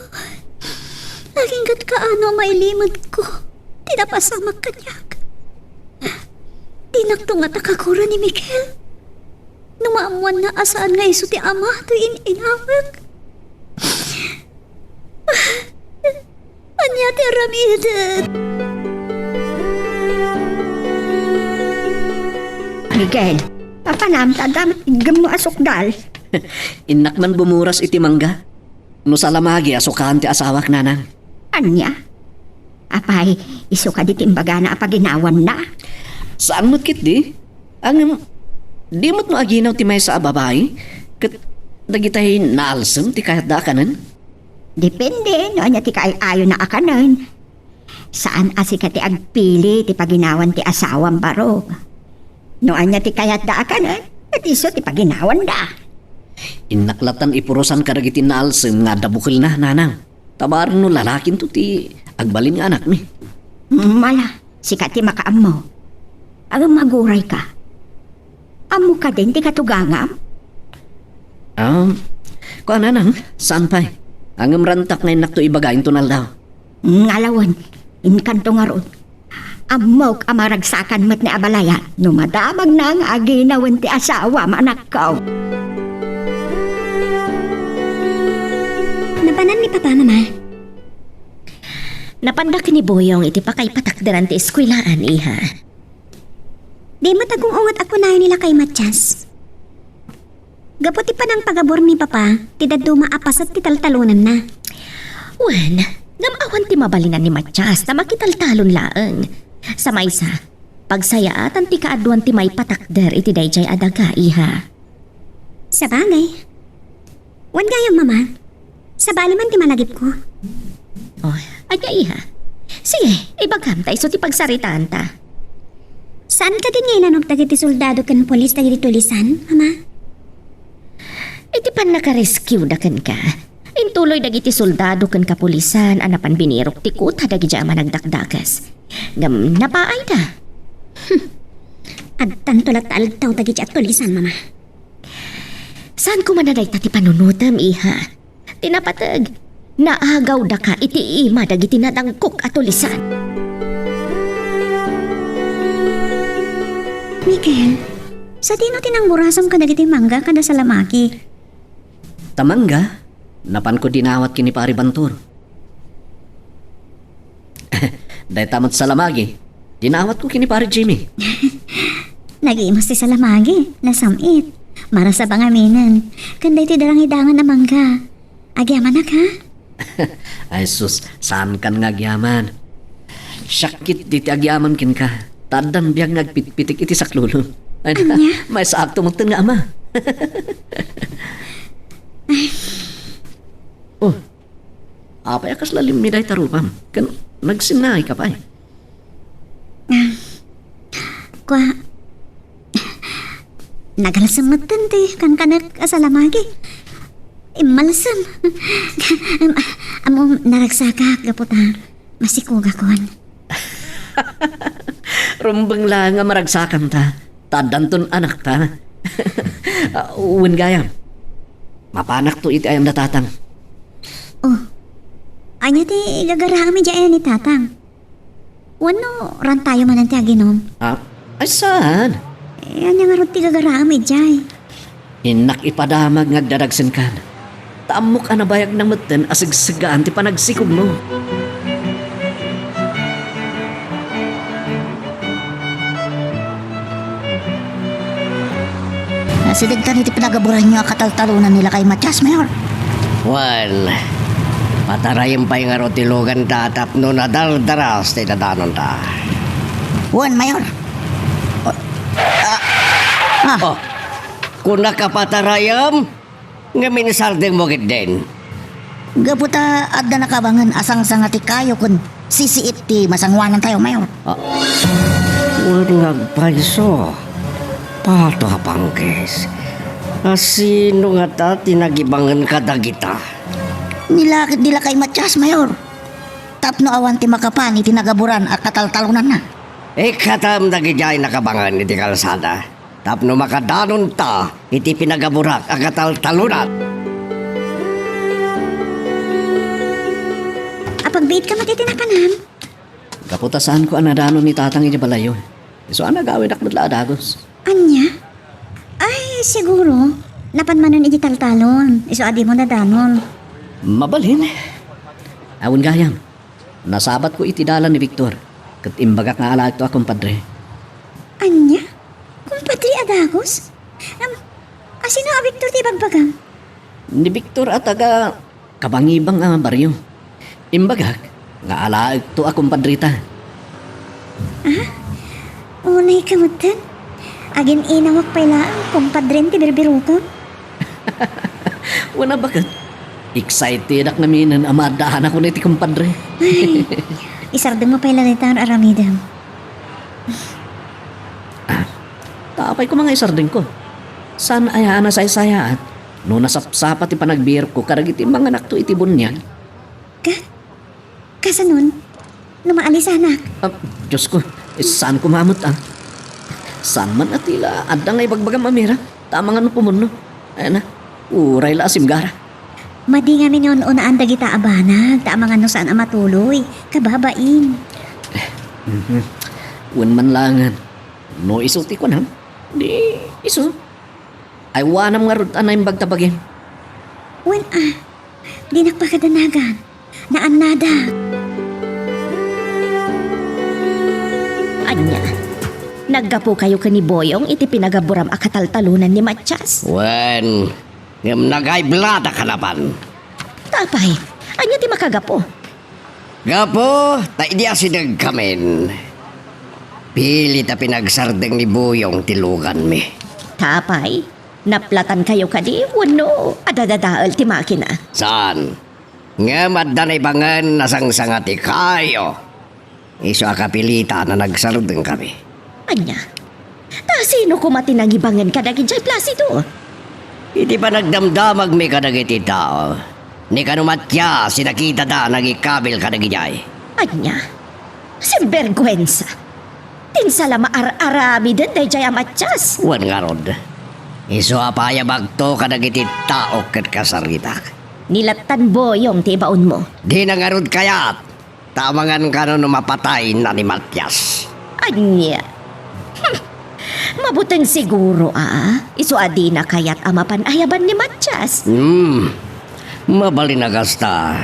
laging kat kaano mailimod ko. Di napasamak kanyak. Di naktungat akakura ni Miguel. Numaamuan na asaan nga iso ti ama to'y ininawag. Anya ti ramidet. Miguel, papanam tadamat igam mo asukdal. Inak man bumuras iti mangga. No salamagi asukaan ti asawak, Nanang. Anya? Apay, iso ka diti imbaga na apaginawan na. Saan mo't kit di? Ang di mo't maaginaw ti may sa babae? Kat dagitay naalsem ti kahit da kanan? Depende, no anya ti kaayo na akanan. Saan asi ka ti agpili ti paginawan ti asawang barog? No anya ti kayat da akanan, at iso ti paginawan da. Inaklatan ipurusan ka dagiti naalsem nga dabukil na, Nanang. Tabaran no lalakin to ti agbalin nga anak mi. Mala, sikat ti makaam mo. Ang maguray ka. Amo ka din ti katugangam? Kuha, Nanang, saan pa? Ang rantak ngayon nakto ibagayin to naldaw. Ngalawan, inkanto nga ron. Amok amaragsakan mat ni abalaya, numadamag na ang aginawan ti asawa manak ko. tanan ni Papa, Mama. Napandak ni Boyong iti pa kay patakdaran ti eskwelaan, iha. Di matagong ungot ako na nila kay Matyas. Gaputi pa ng pagabor ni Papa, ti daduma apas at titaltalunan na. Wen, ngamawan ti mabalinan ni Matyas na makitaltalon laeng. Sa maysa, pagsayaatan ti kaaduan ti may patakder iti dayjay adaga, iha. Sa bagay. Wan gayam, Mama. Sa bali man ti malagip ko. Oh, anya iha. Sige, ibagam tayo so ti pagsaritaan ta. Saan ka din ngayon anong dagiti soldado kan polis dagiti tulisan, Mama? Iti pan nakarescue da kan ka. Intuloy dagiti soldado kan kapulisan anapan binirok ti kuta dagiti ama nagdakdakas. Ngam napaay da. At tantulat altaw dagiti at tulisan, Mama. Saan ko manaday ta ti panunutam, iha? Tinapatag, naagaw da ka iti ima dagiti nadangkok at tulisan. Miguel, sa tino tinang burasam ka dagiti mangga kada sa lamaki. Tamangga, napan ko dinawat kini pari Bantur. Dahil tamat sa lamagi, dinawat ko kini pari Jimmy. Nag-iimas ti sa lamagi, nasamit. Mara sa bangaminan, kanday ti darang hidangan na mangga. Agyaman na ka? Ay sus, saan kan ngagyaman? Syakit di ti agyaman kin ka. Tadan biyag nagpitpitik iti saklulo. Ay na, may sakto mo nga ama. Oh, apay akas lalim ni day tarupam. Kan nagsinay ka pa eh. Kwa, nagalasamadan ti kan kanak asalamagi. Imalasam. Amo naragsaka kaputa. Masikuga kon. Rumbang lang nga maragsakan ta. Tadanton anak ta. Uwan gayam. Mapanak to iti ayam na tatang. Oh, anya ti gagarami dyan ni tatang. Wano ran tayo man ang tiaginom. Ah, ay saan? Anya nga ron ti gagarami dyan. Inak ipadamag ngagdaragsen kan. Taamok anabayag ng matan asagsagaan ti panagsikog mo. Nasidigtan iti pinagaburan nyo ang kataltalunan nila kay Matyas, Mayor. Well, patarayin pa yung arotilugan tatap no nadal-daras ti dadanon ta. Juan, Mayor. Oh, kung nakapatarayam, nga minisaldeng mo gid din. Gaputa at na nakabangan asang sangati kayo kun sisiit ti masangwanan tayo, Mayor. Walang paiso. Pato hapangkes. Asino nga ta tinagibangan ka dagita? Nilakit nila kay Matyas, Mayor. Tapno awan ti makapani tinagaburan at kataltalunan na. Katam dagijay nakabangan iti kalsada. Tapno makadanon ta iti pinagaburak ang kataltalunan. Apagbiit ka matitinakanam. Kaputa saan ko anadano ni tatang iti balayo. So anagawin ak madlaadagos. Anya? Ay, siguro. Napanmanon iti taltalon. Iso adi mo na danon. Mabalhin. Awan gayam. Nasabat ko iti dalan ni Victor. Kat imbagak nga alag to akong padre. Anya? Kumpadri adagos? Asino a Victor ti bagbagang? Ni Victor at taga kabangibang ang baryo. Imbagak nga alag to akong padrita. Unay kamutan. Agin inawak pala ang kumpadren ti birbiruto. Wala bakat. Excited ak namin ang amadahan ako na iti kumpadre. Ay, isardeng mo pala nito ang aramidam. Tapay ko mga isarding ko. Saan ayaan na say-sayaan? No nasapsapat ipanagbier ko karagiti mga anak to iti bunyag. Kasanon? Numaalis anak. Diyos ko, saan kumamot ah? Saan man atila, adang nga ibagbagang mamira. Tama nga no pumuno. Ayan na, uray la asim gara. Madi nga minyon unaan dagita abanag. Tama nga no saan ang matuloy. Kababain. Wan man langan. No isuti ko na. Di, iso. Ay wanam nga rut anay bagtabagin. Wen Di nagpakadanagan. Naanada. Anya, naggapo kayo ka ni Boyong iti pinagaburam a kataltalunan ni Matiyas. Wen, ngam nagayblada ka naman. Tapay, anya ti makagapo. Gapo, taidya sinagkamen. Pili ta pinagsardeng ni Buyong tilugan mi. Tapay, naplatan kayo kadi, wano, adadadaal ti makina. Saan? Nga maddanay bangan nasangsangati kayo. Iso akapilita na nagsardeng kami. Anya, ta sino kumatinangibangan ka dagi jay Placido? Hindi pa nagdamdamag mi kadagiti tao. Ni kanumatya sinakita da nagikabil kadagijay. Anya, sinvergwensa. Tinsala maar-arami din day jay Matiyas. Wan nga rod. Iso apaya bagto kadagiti tao kat kasarita. Nilatan Boyong ti baon mo. Di na nga rod kayat. Tamangan ka no mapatay na ni Matyas. Anya. Mabuteng siguro Iso adi na kayat amapan ayaban ni Matiyas. Mabali na gasta.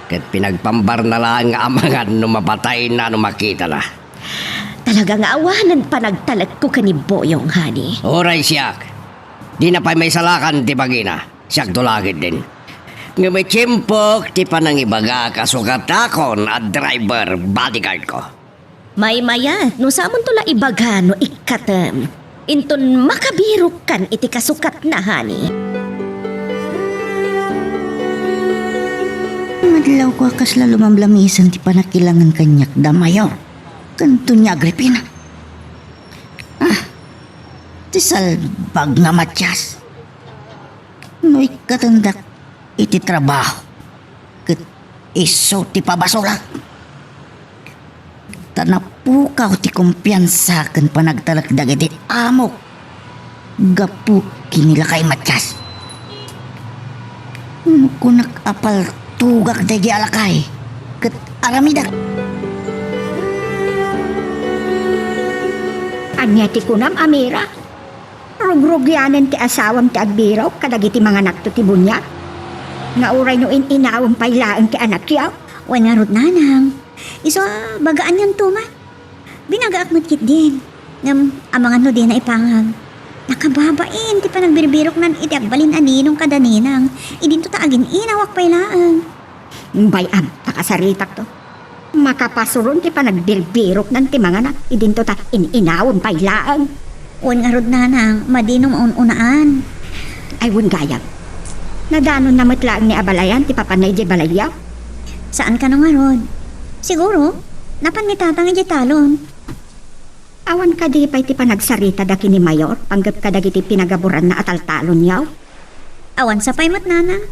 Kat pinagpambar na lang nga amangan no mapatay na no makita na. Talaga nga awanan pa nagtalag ko kani Boyong, honey. Oray siyak. Di na pa may salakan ti bagina. Siyak tulagid din. Nga may tiyempok ti panangibaga kasukatakon at driver bodyguard ko. May maya, no samon tula ibaga no ikatem. Inton makabirok kan iti kasukat na, honey. Madlaw ko akas la lumamlamisan ti panakilangan kanyak da mayor. Kanto niya Agripina. Ti salbag nga Matiyas. No ikatandak iti trabaho. Kat iso ti pabasura. Tanapukaw ti kumpiyansa kan panagtalagdag iti amok. Gapu kinila kay Matiyas. Kunak apal tugak dagi alakay. Kat aramidak. Anya ti kunam Amira. Rugrugyanan ti asawam ti agbiraw kadagiti mga nakto ti bunya. Nga uray no inawang pailaan ti anak yaw. Wan nga rod nanang. Iso bagaan yan tuman. Binagaak matkit din. Ngam amangan no din na ipangag. Nakababain ti panagbiribirok nan iti agbalin aninong kadaninang. Idinto ta agin inawak pailaan. Bayam, pakasaritak to. Makapasuron ti panagbirbirok ng ti mga nak. Idinto ta inawang pailaan. Wan nga rod nanang. Madinong maununaan. Ay wun gayam. Nadanon na matlaang ni Abalayan ti papanay di balayaw. Saan ka no nga rod? Siguro, napan ni tatang iti talon. Awan ka di pa iti panagsarita daki ni Mayor, panggap ka dagiti pinagaburan na ataltalon yaw. Awan sa paymat nanang.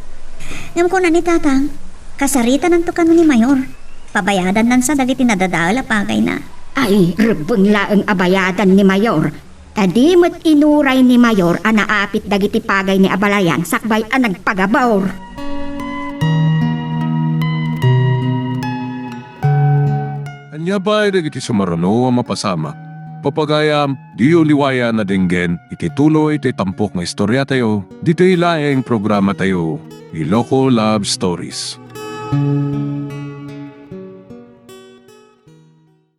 Ngam ko na ni tatang, kasarita ng tukano ni Mayor. Pabayadan nan sa dagiti nadadaal apagay na. Ay, rebeng laeng abayadan ni Mayor. Tadi met inuray ni Mayor a naapit dagiti pagay ni Abalayan sakbay a nagpagabawr. Anya ba dagiti sumarano ang mapasama? Papagayam, di uliwaya na dinggen, iti tuloy iti tampok nga istorya tayo, dito ilaeng programa tayo, Iloko Love Stories.